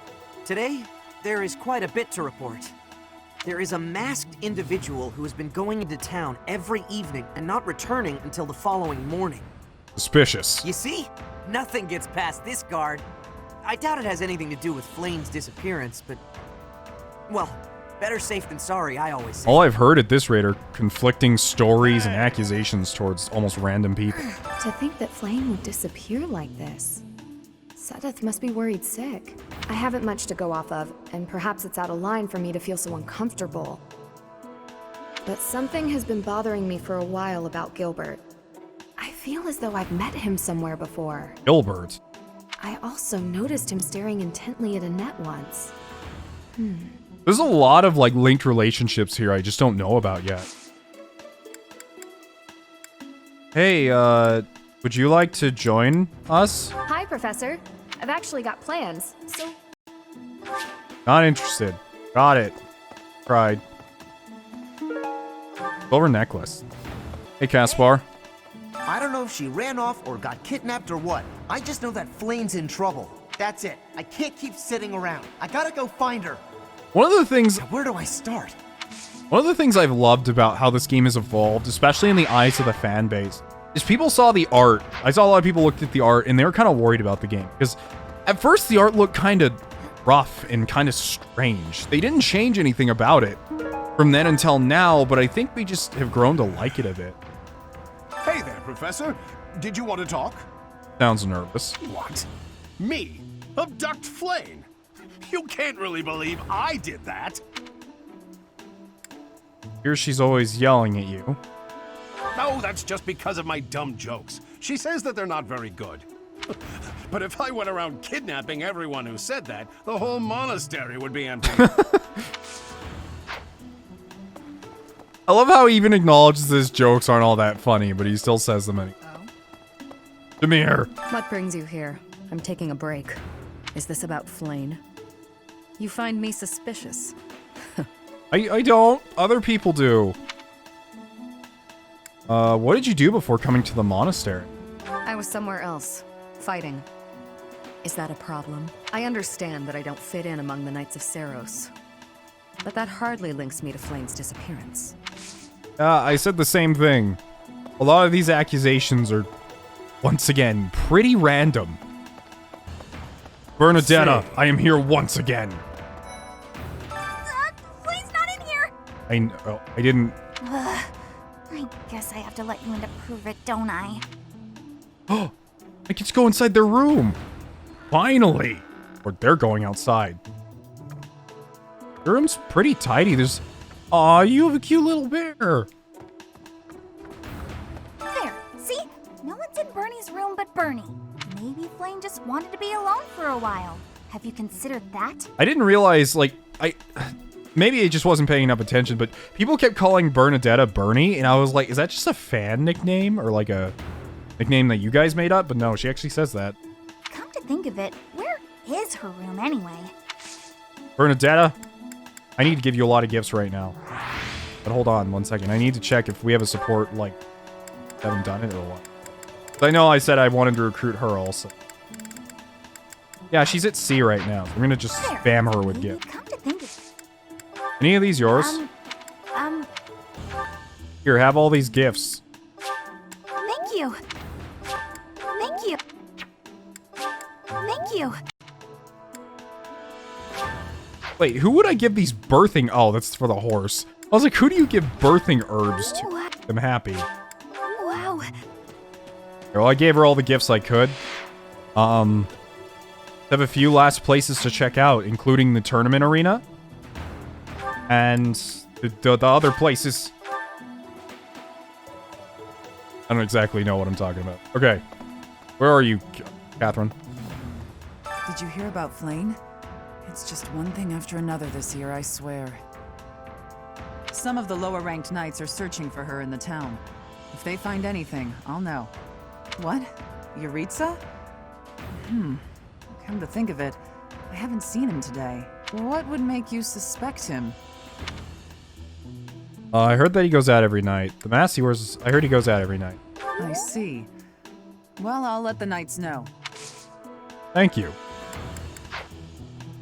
S19: Today, there is quite a bit to report. There is a masked individual who has been going into town every evening and not returning until the following morning.
S3: Suspicious.
S19: You see? Nothing gets past this guard. I doubt it has anything to do with Flayn's disappearance, but... well, better safe than sorry, I always say.
S3: All I've heard at this rate are conflicting stories and accusations towards almost random people.
S5: To think that Flayn would disappear like this. Seteth must be worried sick. I haven't much to go off of, and perhaps it's out of line for me to feel so uncomfortable. But something has been bothering me for a while about Gilbert. I feel as though I've met him somewhere before.
S3: Gilbert?
S5: I also noticed him staring intently at Annette once.
S3: There's a lot of, like, linked relationships here I just don't know about yet. Hey, would you like to join us?
S5: Hi, Professor. I've actually got plans, so...
S3: Not interested. Got it. Tried. Silver necklace. Hey, Caspar.
S26: I don't know if she ran off or got kidnapped or what. I just know that Flayn's in trouble. That's it. I can't keep sitting around. I gotta go find her.
S3: One of the things...
S26: Where do I start?
S3: One of the things I've loved about how this game has evolved, especially in the eyes of the fan base, is people saw the art. I saw a lot of people looked at the art and they were kind of worried about the game. Because at first the art looked kind of rough and kind of strange. They didn't change anything about it. from then until now, but I think we just have grown to like it a bit.
S24: Hey there, Professor. Did you want to talk?
S3: Sounds nervous.
S24: What? Me? Abduct Flane? You can't really believe I did that.
S3: Here she's always yelling at you.
S24: No, that's just because of my dumb jokes. She says that they're not very good. But if I went around kidnapping everyone who said that, the whole monastery would be empty.
S3: I love how he even acknowledges his jokes aren't all that funny, but he still says them anyway. Come here.
S5: What brings you here? I'm taking a break. Is this about Flane? You find me suspicious.
S3: I don't. Other people do. What did you do before coming to the monastery?
S5: I was somewhere else, fighting. Is that a problem? I understand that I don't fit in among the Knights of Seiros, but that hardly links me to Flane's disappearance.
S3: I said the same thing. A lot of these accusations are, once again, pretty random. Bernadetta, I am here once again.
S4: Flane's not in here!
S3: I didn't...
S4: I guess I have to let you in to prove it, don't I?
S3: Oh, I get to go inside their room. Finally. Or they're going outside. Your room's pretty tidy. There's... Aw, you have a cute little bear.
S4: There, see? No one's in Bernie's room but Bernie. Maybe Flane just wanted to be alone for a while. Have you considered that?
S3: I didn't realize, like, maybe I just wasn't paying enough attention, but people kept calling Bernadetta Bernie, and I was like, is that just a fan nickname? Or like a nickname that you guys made up? But no, she actually says that.
S4: Come to think of it, where is her room anyway?
S3: Bernadetta, I need to give you a lot of gifts right now. But hold on one second. I need to check if we have a support, like, haven't done it or what. I know I said I wanted to recruit her also. Yeah, she's at C right now. So we're gonna just spam her with gifts.
S4: Come to think of
S3: Any of these yours? Here, have all these gifts.
S4: Thank you. Thank you. Thank you.
S3: Wait, who would I give these birthing... Oh, that's for the horse. I was like, who do you give birthing herbs to? I'm happy.
S4: Wow.
S3: Well, I gave her all the gifts I could. Have a few last places to check out, including the tournament arena. And the other places. I don't exactly know what I'm talking about. Okay. Where are you, Catherine?
S8: Did you hear about Flane? It's just one thing after another this year, I swear. Some of the lower-ranked knights are searching for her in the town. If they find anything, I'll know. What? Yuritsa? Come to think of it, I haven't seen him today. What would make you suspect him?
S3: I heard that he goes out every night. The mask he wears, I heard he goes out every night.
S8: I see. Well, I'll let the knights know.
S3: Thank you.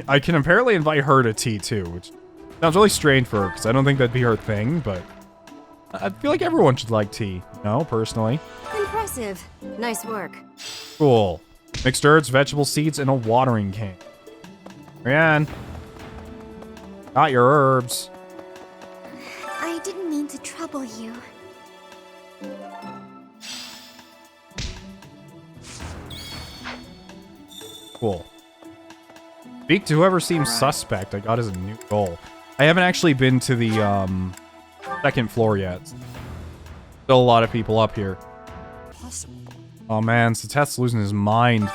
S3: I can apparently invite her to tea too, which sounds really strange for her, because I don't think that'd be her thing, but I feel like everyone should like tea, you know, personally.
S15: Impressive. Nice work.
S3: Cool. Mixed herbs, vegetable seeds, and a watering can. Marianne. Got your herbs.
S4: I didn't mean to trouble you.
S3: Cool. Speak to whoever seems suspect. I got as a new goal. I haven't actually been to the second floor yet. Still a lot of people up here. Oh man, Satet's losing his mind.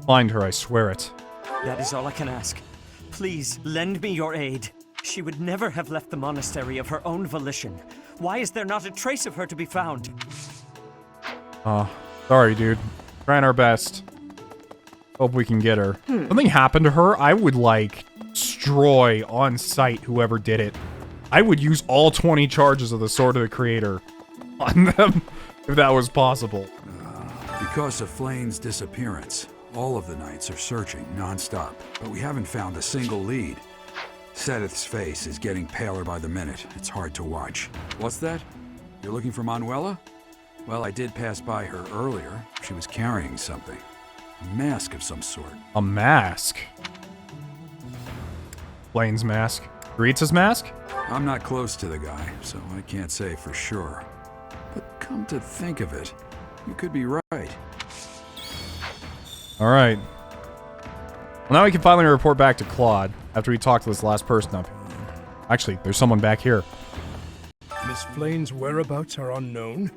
S3: Find her, I swear it.
S9: That is all I can ask. Please, lend me your aid. She would never have left the monastery of her own volition. Why is there not a trace of her to be found?
S3: Sorry, dude. Trying our best. Hope we can get her. Something happened to her, I would, like, destroy on sight whoever did it. I would use all 20 charges of the Sword of the Creator on them, if that was possible.
S11: Because of Flane's disappearance, all of the knights are searching non-stop, but we haven't found a single lead. Seteth's face is getting paler by the minute. It's hard to watch. What's that? You're looking for Manuela? Well, I did pass by her earlier. She was carrying something. A mask of some sort.
S3: A mask? Blaine's mask. Yuritsa's mask?
S11: I'm not close to the guy, so I can't say for sure. But come to think of it, you could be right.
S3: Alright. Well, now we can finally report back to Claude after we talk to this last person up here. Actually, there's someone back here.
S12: Miss Flane's whereabouts are unknown.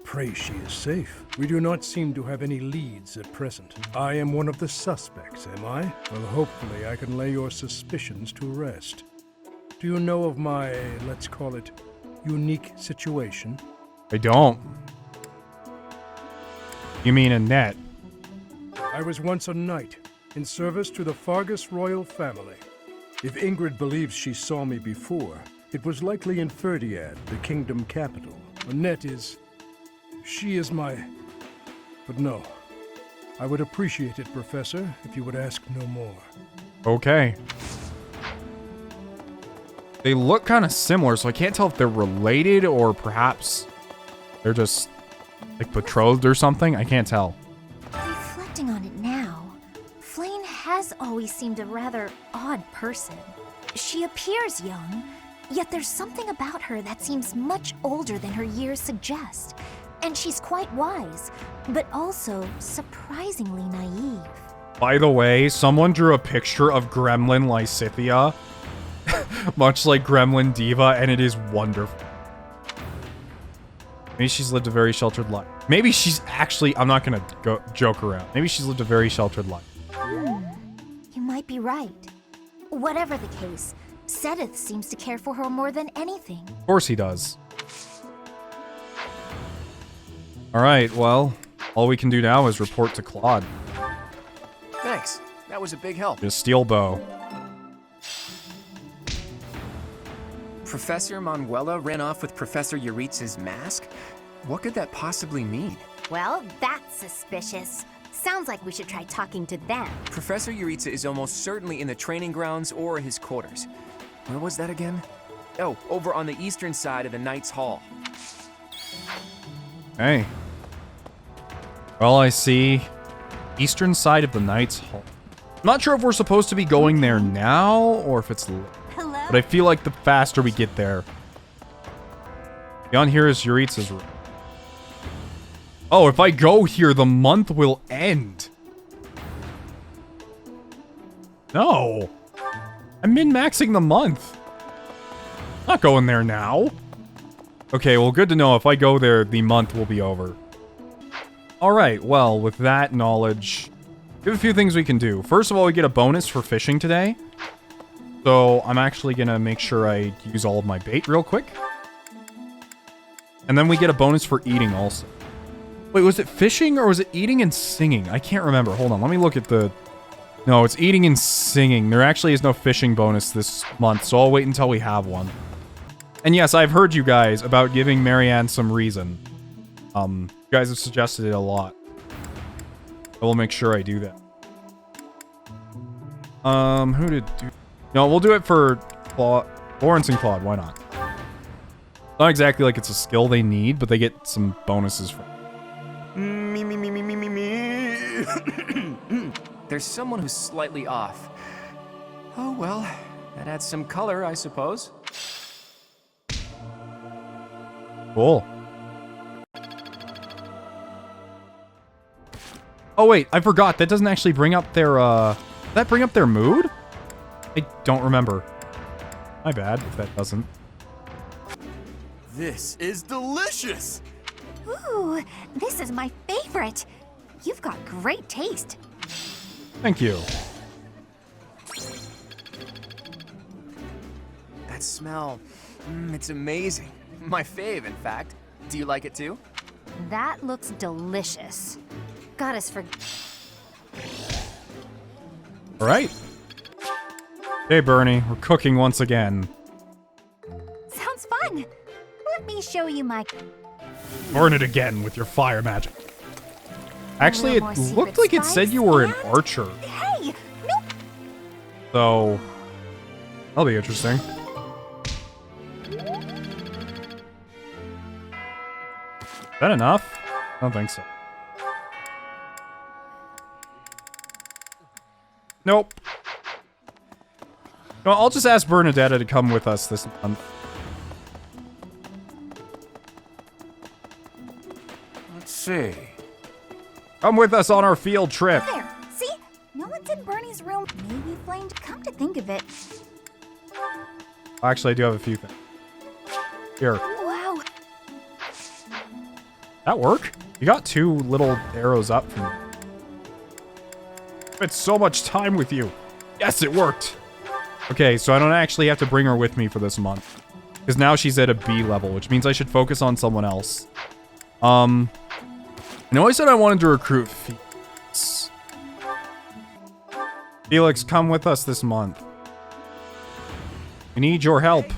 S12: Pray she is safe. We do not seem to have any leads at present. I am one of the suspects, am I? Well, hopefully I can lay your suspicions to rest. Do you know of my, let's call it, unique situation?
S3: I don't. You mean Annette?
S12: I was once a knight, in service to the Faerghus royal family. If Ingrid believes she saw me before, it was likely in Fódlan, the kingdom capital. Annette is... she is my... But no. I would appreciate it, Professor, if you would ask no more.
S3: Okay. They look kind of similar, so I can't tell if they're related or perhaps they're just, like, betrothed or something. I can't tell.
S15: Reflecting on it now, Flane has always seemed a rather odd person. She appears young, yet there's something about her that seems much older than her years suggest. And she's quite wise, but also surprisingly naive.
S3: By the way, someone drew a picture of Gremlin Lysithea, much like Gremlin Diva, and it is wonderful. Maybe she's lived a very sheltered life. Maybe she's actually... I'm not gonna go joke around. Maybe she's lived a very sheltered life.
S15: You might be right. Whatever the case, Sedith seems to care for her more than anything.
S3: Of course he does. Alright, well, all we can do now is report to Claude.
S6: Thanks. That was a big help.
S3: Just steel bow.
S6: Professor Manuela ran off with Professor Yuritsa's mask? What could that possibly mean?
S20: Well, that's suspicious. Sounds like we should try talking to them.
S6: Professor Yuritsa is almost certainly in the training grounds or his quarters. Where was that again? Oh, over on the eastern side of the Knight's Hall.
S3: Hey. Well, I see eastern side of the Knight's Hall. I'm not sure if we're supposed to be going there now or if it's
S15: Hello?
S3: but I feel like the faster we get there. Beyond here is Yuritsa's room. Oh, if I go here, the month will end. No. I'm min-maxing the month. Not going there now. Okay, well, good to know. If I go there, the month will be over. Alright, well, with that knowledge, we have a few things we can do. First of all, we get a bonus for fishing today. So, I'm actually gonna make sure I use all of my bait real quick. And then we get a bonus for eating also. Wait, was it fishing or was it eating and singing? I can't remember. Hold on, let me look at the... No, it's eating and singing. There actually is no fishing bonus this month, so I'll wait until we have one. And yes, I've heard you guys about giving Marianne some reason. You guys have suggested it a lot. I will make sure I do that. Who did do... No, we'll do it for Claude, Lawrence and Claude. Why not? Not exactly like it's a skill they need, but they get some bonuses from it.
S6: Me. There's someone who's slightly off. Oh well, that adds some color, I suppose.
S3: Cool. Oh wait, I forgot. That doesn't actually bring up their, does that bring up their mood? I don't remember. My bad if that doesn't.
S23: This is delicious!
S15: Ooh, this is my favorite. You've got great taste.
S3: Thank you.
S6: That smell, it's amazing. My fave, in fact. Do you like it too?
S15: That looks delicious. Got us for...
S3: Alright. Hey, Bernie. We're cooking once again.
S15: Sounds fun. Let me show you my...
S3: Burn it again with your fire magic. Actually, it looked like it said you were an archer.
S15: Hey! Nope!
S3: So... that'll be interesting. Is that enough? I don't think so. Nope. No, I'll just ask Bernadetta to come with us this month.
S23: Let's see.
S3: Come with us on our field trip.
S4: There, see? No one's in Bernie's room. Maybe Flame, come to think of it.
S3: Actually, I do have a few things. Here.
S4: Wow.
S3: That work? You got 2 little arrows up from me. Spent so much time with you. Yes, it worked. Okay, so I don't actually have to bring her with me for this month. Because now she's at a B level, which means I should focus on someone else. I know I said I wanted to recruit Felix. Felix, come with us this month. We need your help.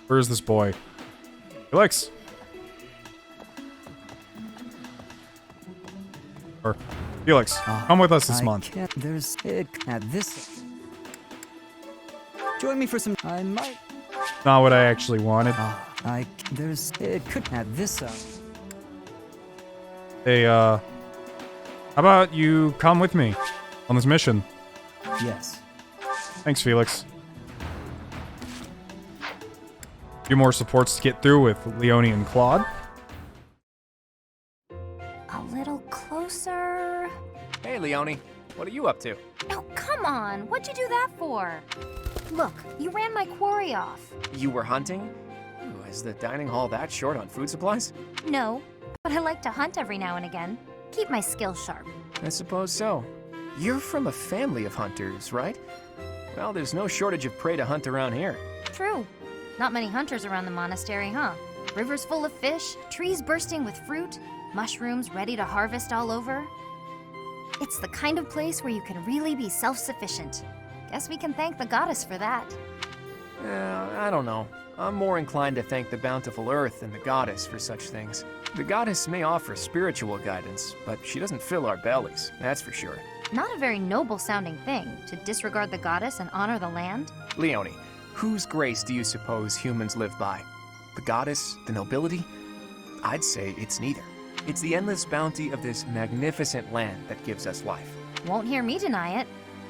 S3: Where's this boy? Felix? Or, Felix, come with us this month.
S1: There's it at this. Join me for some. I might.
S3: Not what I actually wanted.
S1: There's it could at this.
S3: Hey, how about you come with me on this mission?
S1: Yes.
S3: Thanks, Felix. A few more supports to get through with Leone and Claude.
S4: A little closer.
S6: Hey, Leone. What are you up to?
S15: Oh, come on. What'd you do that for? Look, you ran my quarry off.
S6: You were hunting? Ooh, is the dining hall that short on food supplies?
S15: No, but I like to hunt every now and again. Keep my skills sharp.
S6: I suppose so. You're from a family of hunters, right? Well, there's no shortage of prey to hunt around here.
S15: True. Not many hunters around the monastery, huh? Rivers full of fish, trees bursting with fruit, mushrooms ready to harvest all over. It's the kind of place where you can really be self-sufficient. Guess we can thank the goddess for that.
S6: I don't know. I'm more inclined to thank the bountiful earth than the goddess for such things. The goddess may offer spiritual guidance, but she doesn't fill our bellies, that's for sure.
S15: Not a very noble-sounding thing, to disregard the goddess and honor the land.
S6: Leone, whose grace do you suppose humans live by? The goddess? The nobility? I'd say it's neither. It's the endless bounty of this magnificent land that gives us life.
S15: Won't hear me deny it.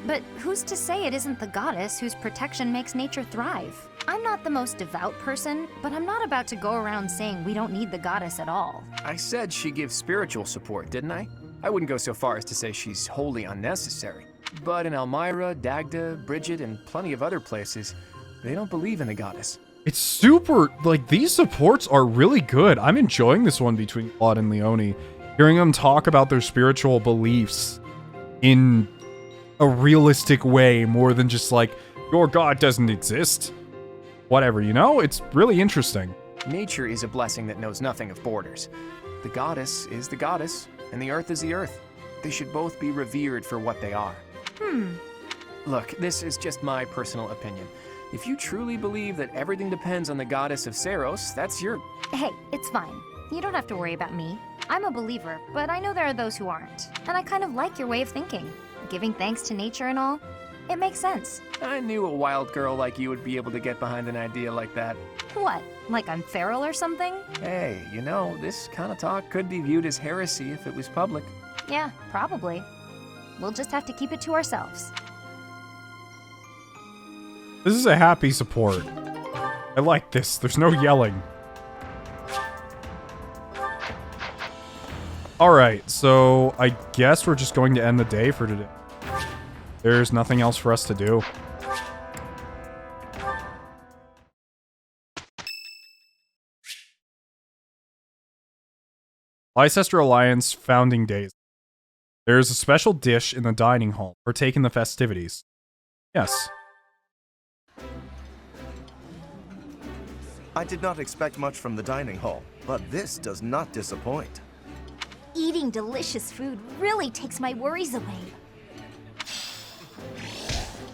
S15: But who's to say it isn't the goddess whose protection makes nature thrive? I'm not the most devout person, but I'm not about to go around saying we don't need the goddess at all.
S6: I said she gives spiritual support, didn't I? I wouldn't go so far as to say she's wholly unnecessary. But in Elmira, Dagda, Bridget, and plenty of other places, they don't believe in the goddess.
S3: It's super, like, these supports are really good. I'm enjoying this one between Claude and Leone. Hearing them talk about their spiritual beliefs in a realistic way, more than just like, your god doesn't exist. Whatever, you know? It's really interesting.
S6: Nature is a blessing that knows nothing of borders. The goddess is the goddess, and the earth is the earth. They should both be revered for what they are. Look, this is just my personal opinion. If you truly believe that everything depends on the goddess of Seiros, that's your...
S15: Hey, it's fine. You don't have to worry about me. I'm a believer, but I know there are those who aren't. And I kind of like your way of thinking. Giving thanks to nature and all. It makes sense.
S6: I knew a wild girl like you would be able to get behind an idea like that.
S15: What? Like I'm feral or something?
S6: Hey, you know, this kind of talk could be viewed as heresy if it was public.
S15: Yeah, probably. We'll just have to keep it to ourselves.
S3: This is a happy support. I like this. There's no yelling. Alright, so I guess we're just going to end the day for today. There's nothing else for us to do. Leicester Alliance Founding Days. There's a special dish in the dining hall. Partake in the festivities. Yes.
S13: I did not expect much from the dining hall, but this does not disappoint.
S4: Eating delicious food really takes my worries away.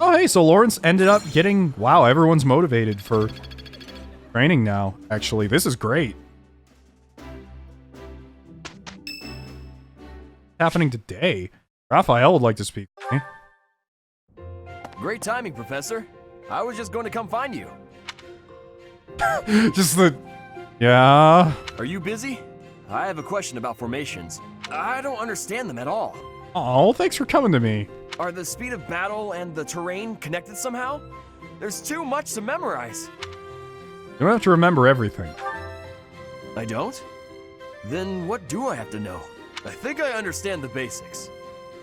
S3: Oh, hey, so Lawrence ended up getting... Wow, everyone's motivated for training now, actually. This is great. Happening today? Raphael would like to speak with me.
S23: Great timing, Professor. I was just going to come find you.
S3: Just the... Yeah?
S23: Are you busy? I have a question about formations. I don't understand them at all.
S3: Oh, thanks for coming to me.
S23: Are the speed of battle and the terrain connected somehow? There's too much to memorize.
S3: You don't have to remember everything.
S23: I don't? Then what do I have to know? I think I understand the basics.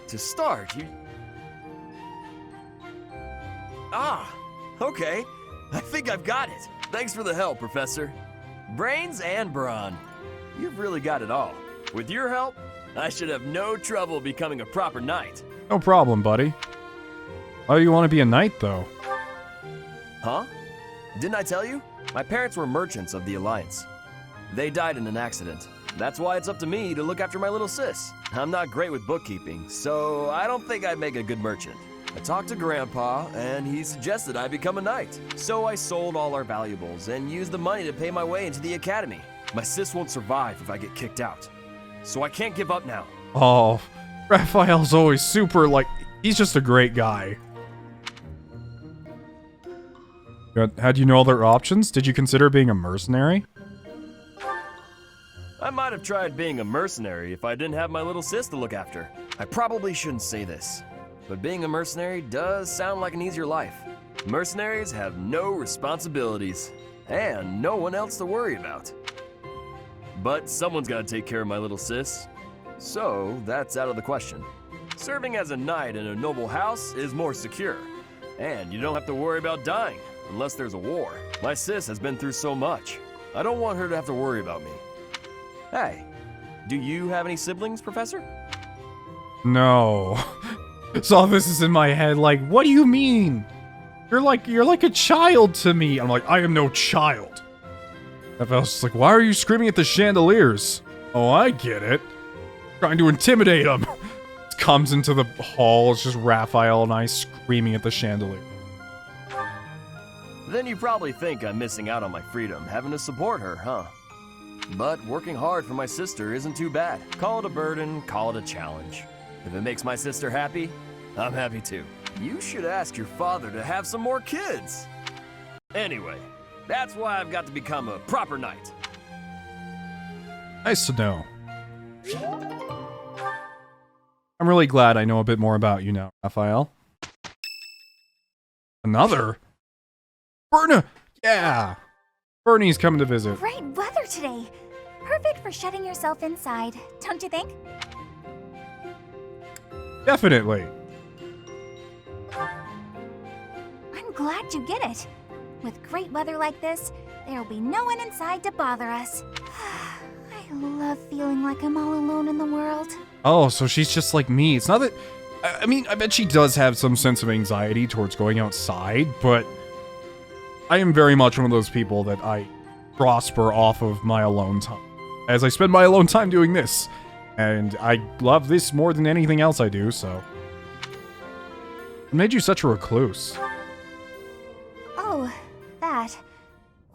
S23: To start, you... Ah, okay. I think I've got it. Thanks for the help, Professor. Brains and brawn. You've really got it all. With your help, I should have no trouble becoming a proper knight.
S3: No problem, buddy. Why do you want to be a knight, though?
S23: Huh? Didn't I tell you? My parents were merchants of the Alliance. They died in an accident. That's why it's up to me to look after my little sis. I'm not great with bookkeeping, so I don't think I'd make a good merchant. I talked to Grandpa, and he suggested I become a knight. So I sold all our valuables and used the money to pay my way into the academy. My sis won't survive if I get kicked out. So I can't give up now.
S3: Oh, Raphael's always super, like, he's just a great guy. Had you no other options? Did you consider being a mercenary?
S23: I might have tried being a mercenary if I didn't have my little sis to look after. I probably shouldn't say this, but being a mercenary does sound like an easier life. Mercenaries have no responsibilities, and no one else to worry about. But someone's got to take care of my little sis, so that's out of the question. Serving as a knight in a noble house is more secure, and you don't have to worry about dying unless there's a war. My sis has been through so much. I don't want her to have to worry about me. Hey, do you have any siblings, Professor?
S3: No. So all this is in my head, like, what do you mean? You're like a child to me. I'm like, I am no child. Raphael's just like, why are you screaming at the chandeliers? Oh, I get it. Trying to intimidate him. Comes into the hall, it's just Raphael and I screaming at the chandelier.
S23: Then you probably think I'm missing out on my freedom, having to support her, huh? But working hard for my sister isn't too bad. Call it a burden, call it a challenge. If it makes my sister happy, I'm happy too. You should ask your father to have some more kids. Anyway, that's why I've got to become a proper knight.
S3: Nice to know. I'm really glad I know a bit more about you now, Raphael. Another? Berna! Yeah! Bernie's coming to visit.
S4: Great weather today. Perfect for shutting yourself inside, don't you think?
S3: Definitely.
S4: I'm glad you get it. With great weather like this, there'll be no one inside to bother us. I love feeling like I'm all alone in the world.
S3: Oh, so she's just like me. It's not that... I mean, I bet she does have some sense of anxiety towards going outside, but... I am very much one of those people that I prosper off of my alone time. As I spend my alone time doing this. And I love this more than anything else I do, so... What made you such a recluse?
S4: Oh, that.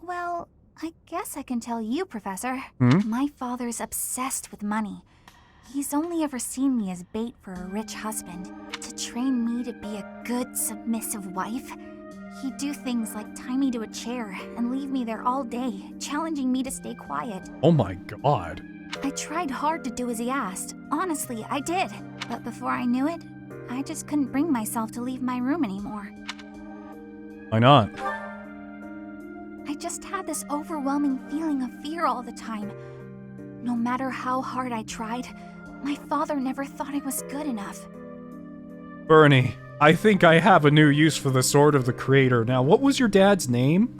S4: Well, I guess I can tell you, Professor.
S3: Hmm?
S4: My father's obsessed with money. He's only ever seen me as bait for a rich husband. To train me to be a good, submissive wife. He'd do things like tie me to a chair and leave me there all day, challenging me to stay quiet.
S3: Oh my god.
S4: I tried hard to do as he asked. Honestly, I did. But before I knew it, I just couldn't bring myself to leave my room anymore.
S3: Why not?
S4: I just had this overwhelming feeling of fear all the time. No matter how hard I tried, my father never thought I was good enough.
S3: Bernie, I think I have a new use for the Sword of the Creator. Now, what was your dad's name?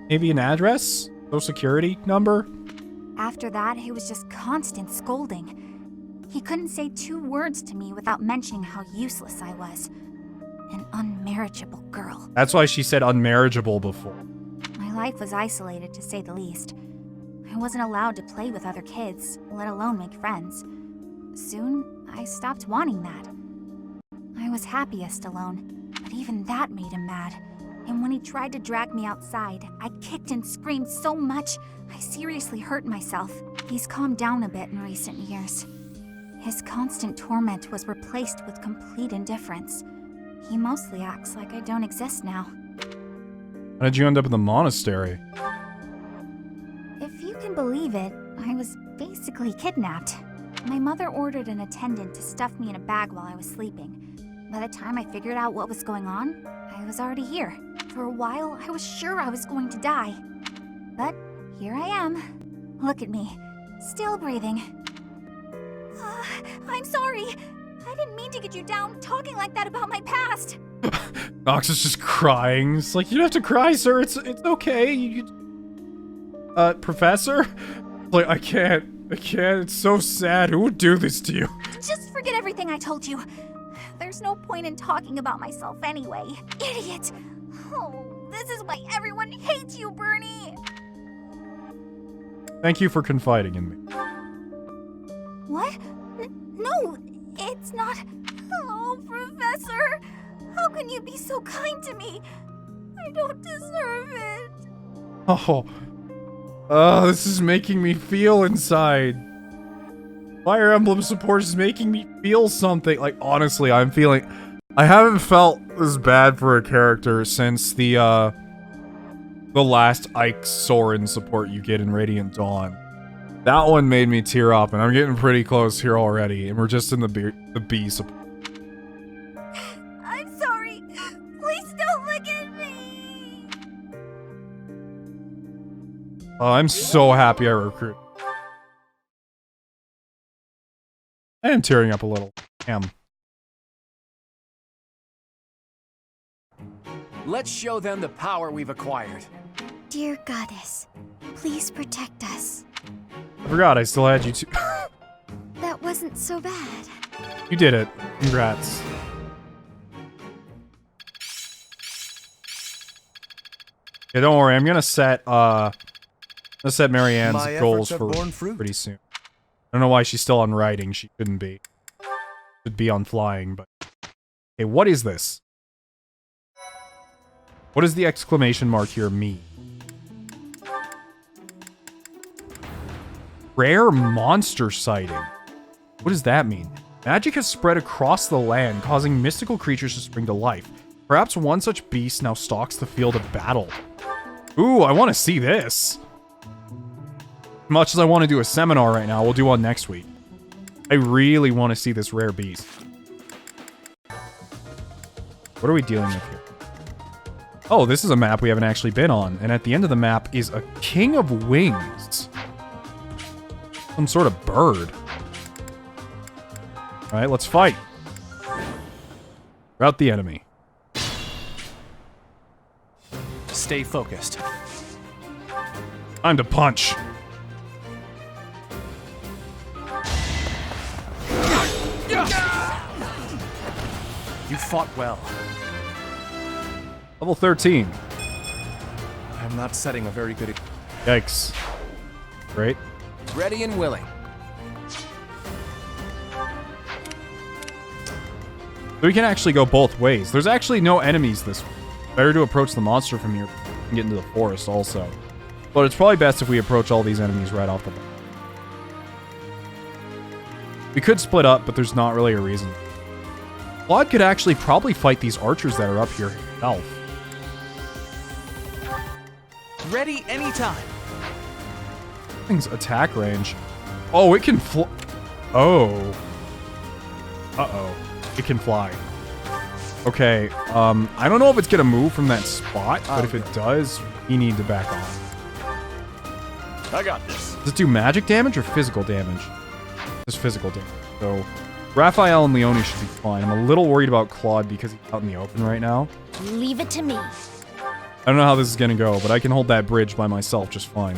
S3: Maybe an address? Social security number?
S4: After that, it was just constant scolding. He couldn't say 2 words to me without mentioning how useless I was. An unmarriageable girl.
S3: That's why she said unmarriageable before.
S4: My life was isolated, to say the least. I wasn't allowed to play with other kids, let alone make friends. Soon, I stopped wanting that. I was happiest alone, but even that made him mad. And when he tried to drag me outside, I kicked and screamed so much, I seriously hurt myself. He's calmed down a bit in recent years. His constant torment was replaced with complete indifference. He mostly acts like I don't exist now.
S3: How did you end up in the monastery?
S4: If you can believe it, I was basically kidnapped. My mother ordered an attendant to stuff me in a bag while I was sleeping. By the time I figured out what was going on, I was already here. For a while, I was sure I was going to die. But here I am. Look at me, still breathing. I'm sorry. I didn't mean to get you down talking like that about my past.
S3: Nox is just crying. It's like, you don't have to cry, sir. It's okay. Professor? Like, I can't. It's so sad. Who would do this to you?
S4: Just forget everything I told you. There's no point in talking about myself anyway. Idiot! Oh, this is why everyone hates you, Bernie!
S3: Thank you for confiding in me.
S4: What? No, it's not. Oh, Professor! How can you be so kind to me? I don't deserve it.
S3: Oh, this is making me feel inside. Fire Emblem support is making me feel something. Like, honestly, I haven't felt this bad for a character since the last Ike Soren support you get in Radiant Dawn. That one made me tear up, and I'm getting pretty close here already, and we're just in the B support.
S4: I'm sorry. Please don't look at me.
S3: Oh, I'm so happy I recruited. I am tearing up a little. Damn.
S6: Let's show them the power we've acquired.
S4: Dear Goddess, please protect us.
S3: I forgot I still had you two.
S4: That wasn't so bad.
S3: You did it. Congrats. Yeah, don't worry. I'm gonna set Marianne's
S13: My
S3: goals
S13: efforts have
S3: for
S13: borne fruit.
S3: pretty soon. I don't know why she's still on writing. She shouldn't be. Should be on flying, but... Okay, what is this? What does the exclamation mark here mean? Rare monster sighting. What does that mean? Magic has spread across the land, causing mystical creatures to spring to life. Perhaps one such beast now stalks the field of battle. Ooh, I want to see this. Much as I want to do a seminar right now, we'll do one next week. I really want to see this rare beast. What are we dealing with here? Oh, this is a map we haven't actually been on, and at the end of the map is a king of wings. Some sort of bird. Alright, let's fight. Rout the enemy.
S6: Stay focused.
S3: Time to punch.
S6: You fought well.
S3: Level 13.
S6: I'm not setting a very good...
S3: Yikes. Great.
S6: Ready and willing.
S3: So we can actually go both ways. There's actually no enemies this way. Better to approach the monster from here and get into the forest also. But it's probably best if we approach all these enemies right off the bat. We could split up, but there's not really a reason. Claude could actually probably fight these archers that are up here himself.
S10: Ready anytime.
S3: Thing's attack range. Oh, it can fly. Oh. Uh-oh. It can fly. Okay, I don't know if it's gonna move from that spot, but if it does, we need to back off.
S23: I got this.
S3: Does it do magic damage or physical damage? Just physical damage. So, Raphael and Leone should be fine. I'm a little worried about Claude because he's out in the open right now.
S20: Leave it to me.
S3: I don't know how this is gonna go, but I can hold that bridge by myself just fine.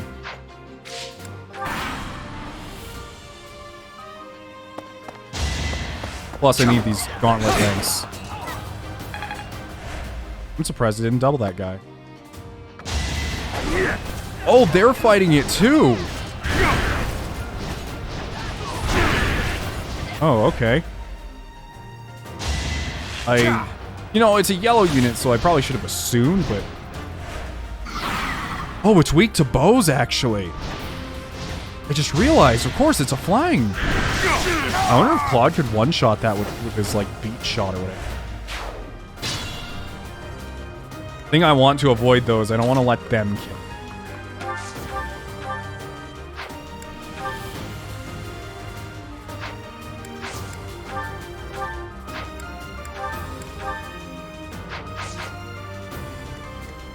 S3: Plus, I need these gauntlet ranks. I'm surprised I didn't double that guy. Oh, they're fighting it too! Oh, okay. You know, it's a yellow unit, so I probably should have assumed, but... Oh, it's weak to bows, actually. I just realized, of course, it's a flying. I wonder if Claude could one-shot that with his, like, beat shot or whatever. The thing I want to avoid, though, is I don't want to let them kill.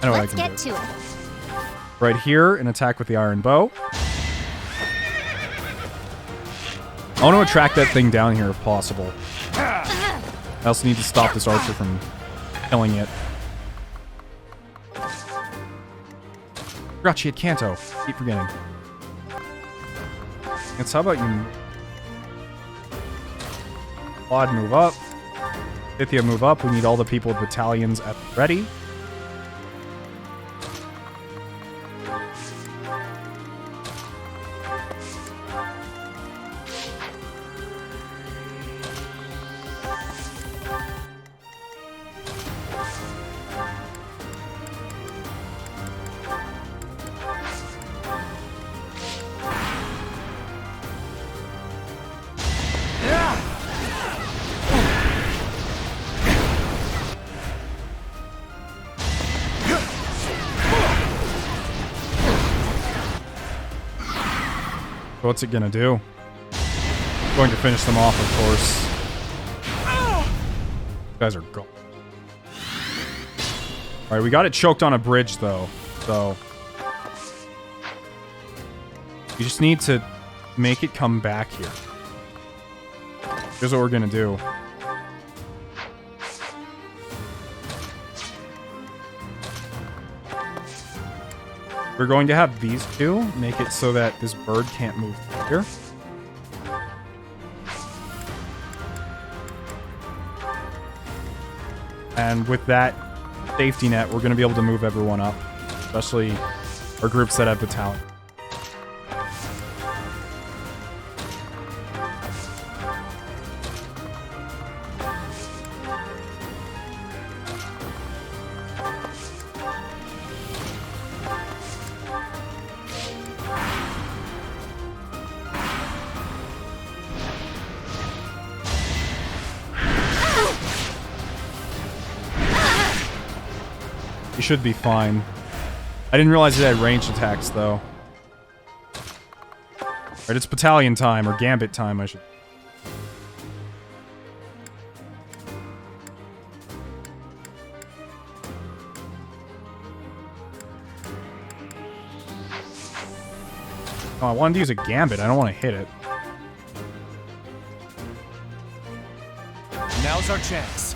S3: I know
S15: Let's
S3: what I can
S15: get
S3: do.
S15: to it.
S3: Right here, an attack with the iron bow. I want to attract that thing down here if possible. I also need to stop this archer from killing it. Forgot she had Kanto. Keep forgetting. It's how about you... Claude, move up. Pythia, move up. We need all the people with battalions at the ready. What's it gonna do? Going to finish them off, of course. You guys are gone. Alright, we got it choked on a bridge, though. So... you just need to make it come back here. Here's what we're gonna do. We're going to have these two make it so that this bird can't move here. And with that safety net, we're going to be able to move everyone up, especially our groups that have the talent. Should be fine. I didn't realize it had ranged attacks, though. Right, it's battalion time, or gambit time, I should... Oh, I wanted to use a gambit. I don't want to hit it.
S22: Now's our chance.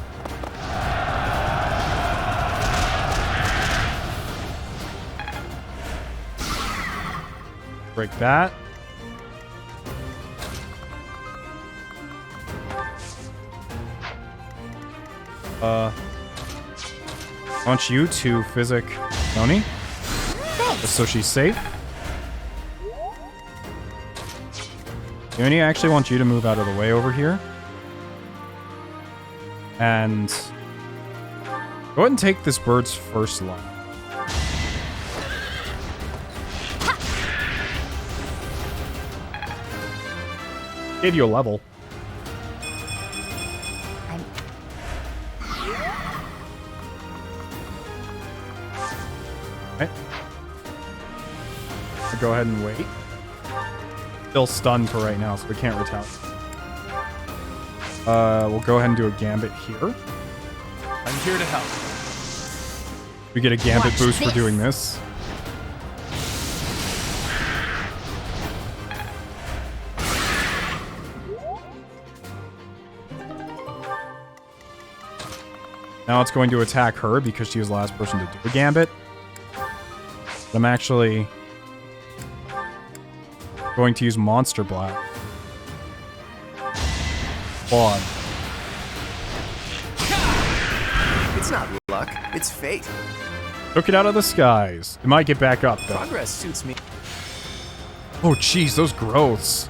S3: Break that. I want you to physic Noni. Just so she's safe. Noni, I actually want you to move out of the way over here. And go ahead and take this bird's first line. Gave you a level. Okay. I'll go ahead and wait. Still stunned for right now, so we can't retaliate. We'll go ahead and do a gambit here.
S22: I'm here to help.
S3: We get a gambit boost for doing this. Now it's going to attack her because she was the last person to do a gambit. But I'm actually going to use Monster Blast. Claude.
S6: It's not luck, it's fate.
S3: Took it out of the skies. It might get back up, though.
S6: Progress suits me.
S3: Oh, jeez, those growths.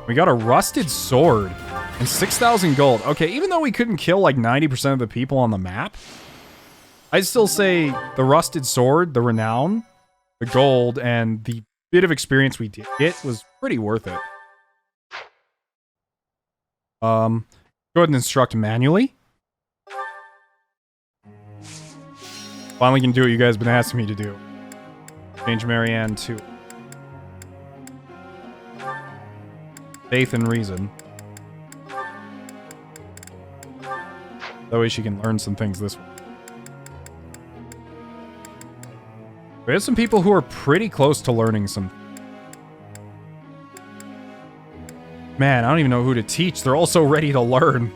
S3: We got a rusted sword and 6,000 gold. Okay, even though we couldn't kill like 90% of the people on the map, I'd still say the rusted sword, the renown, the gold, and the bit of experience we did get was pretty worth it. Go ahead and instruct manually. Finally can do what you guys have been asking me to do. Change Marianne to Faith and Reason. That way she can learn some things this way. There's some people who are pretty close to learning some. Man, I don't even know who to teach. They're all so ready to learn.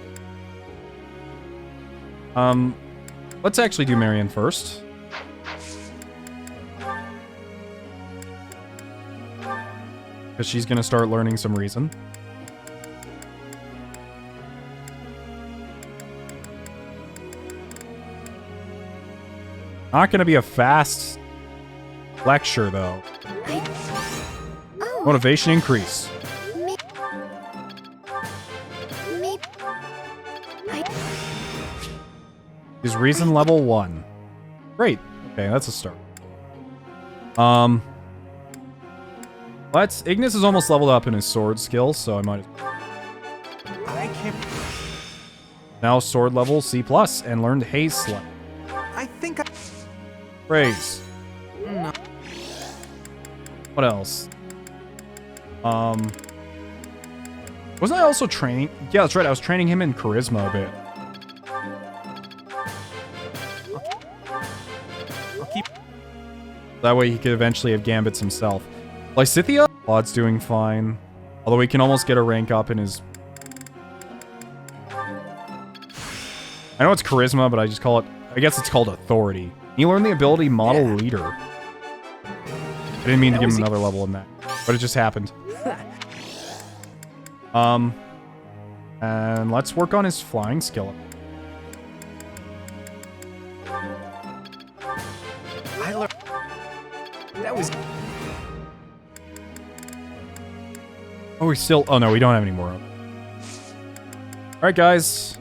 S3: Let's actually do Marion first. Because she's going to start learning some reason. Not going to be a fast lecture, though. Motivation increase. Is reason level 1. Great. Okay, that's a start. Ignis is almost leveled up in his sword skills, so I might.
S10: I can't.
S3: Now sword level C+, and learned Haze Sleight.
S10: I think I.
S3: Praise.
S10: No.
S3: What else? Wasn't I also training? Yeah, that's right. I was training him in charisma a bit. That way he could eventually have Gambits himself. Lysithia? Claude's doing fine. Although he can almost get a rank up in his... I know it's charisma, but I just call it... I guess it's called authority. He learned the ability Model Leader. I didn't mean to give him another level in that. But it just happened. And let's work on his flying skill.
S10: I learned... That was...
S3: Oh, we still... Oh, no, we don't have any more. Alright, guys.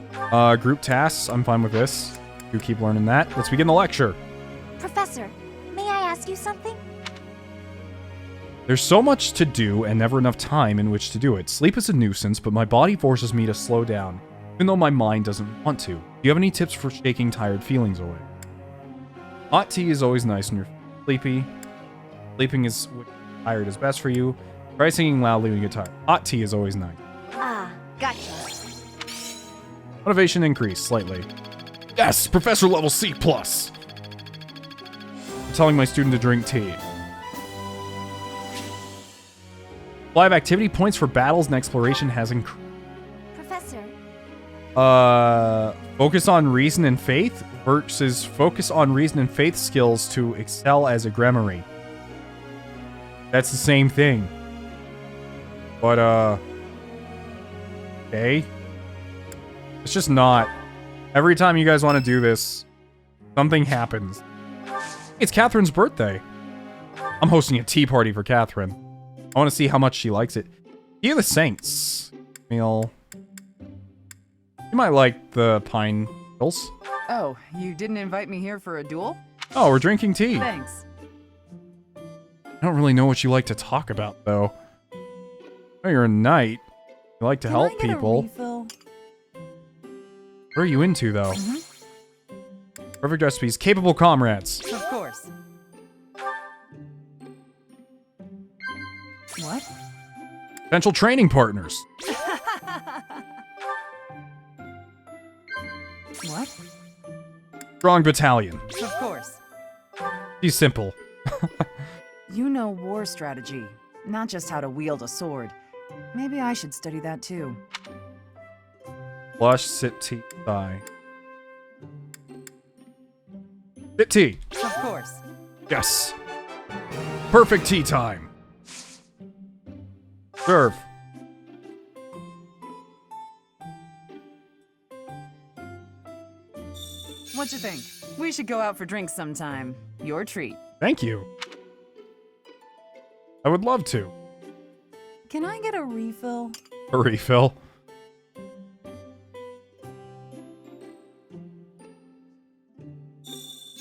S3: Group tasks. I'm fine with this. You keep learning that. Let's begin the lecture.
S15: Professor, may I ask you something?
S3: There's so much to do and never enough time in which to do it. Sleep is a nuisance, but my body forces me to slow down, even though my mind doesn't want to. Do you have any tips for shaking tired feelings away? Hot tea is always nice when you're sleepy. Sleeping is when you're tired is best for you. Try singing loudly when you get tired. Hot tea is always nice.
S15: Ah, gotcha.
S3: Motivation increase slightly. Yes, professor level C+. I'm telling my student to drink tea. Supply of activity points for battles and exploration has increased.
S15: Professor.
S3: Focus on reason and faith versus focus on reason and faith skills to excel as a grimoire. That's the same thing. But, okay. It's just not. Every time you guys want to do this, something happens. It's Catherine's birthday. I'm hosting a tea party for Catherine. I want to see how much she likes it. Tea of the Saints. Meal. You might like the pine hills.
S8: Oh, you didn't invite me here for a duel?
S3: Oh, we're drinking tea.
S8: Thanks.
S3: I don't really know what you like to talk about, though. Oh, you're a knight. You like to help people.
S8: A refill?
S3: What are you into, though? Perfect recipes. Capable comrades.
S8: Of course. What?
S3: Potential training partners.
S8: What?
S3: Strong battalion.
S8: Of course.
S3: He's simple.
S8: You know war strategy, not just how to wield a sword. Maybe I should study that too.
S3: Blush, sit, tea, die. Sit tea.
S8: Of course.
S3: Yes. Perfect tea time. Serve.
S8: What you think? We should go out for drinks sometime. Your treat.
S3: Thank you. I would love to.
S8: Can I get a refill?
S3: A refill?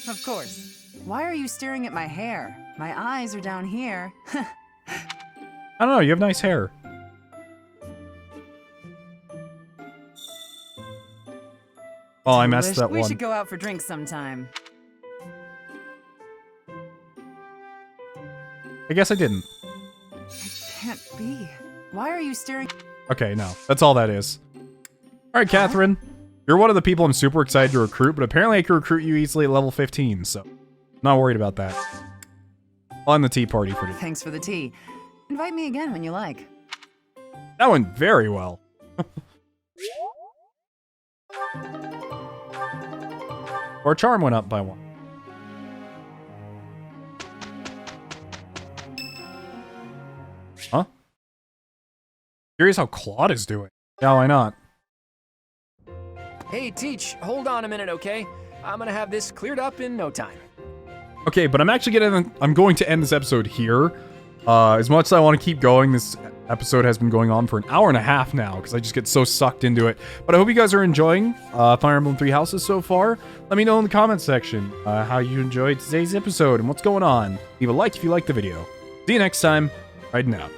S8: Of course. Why are you staring at my hair? My eyes are down here.
S3: I don't know, you have nice hair. Oh, I messed that
S8: We
S3: one.
S8: should go out for drinks sometime.
S3: I guess I didn't.
S8: Can't be. Why are you staring?
S3: Okay, no. That's all that is. Alright, Catherine. You're one of the people I'm super excited to recruit, but apparently I can recruit you easily at level 15, so... not worried about that. on the tea party for today.
S8: Thanks for the tea. Invite me again when you like.
S3: That went very well. Our charm went up by 1. Huh? Curious how Claude is doing. Yeah, why not?
S7: Hey, Teach, hold on a minute, okay? I'm gonna have this cleared up in no time.
S3: Okay, but I'm going to end this episode here. As much as I want to keep going, this episode has been going on for an hour and a half now because I just get so sucked into it. But I hope you guys are enjoying Fire Emblem 3 Houses so far. Let me know in the comments section how you enjoyed today's episode and what's going on. Leave a like if you liked the video. See you next time. Riding out.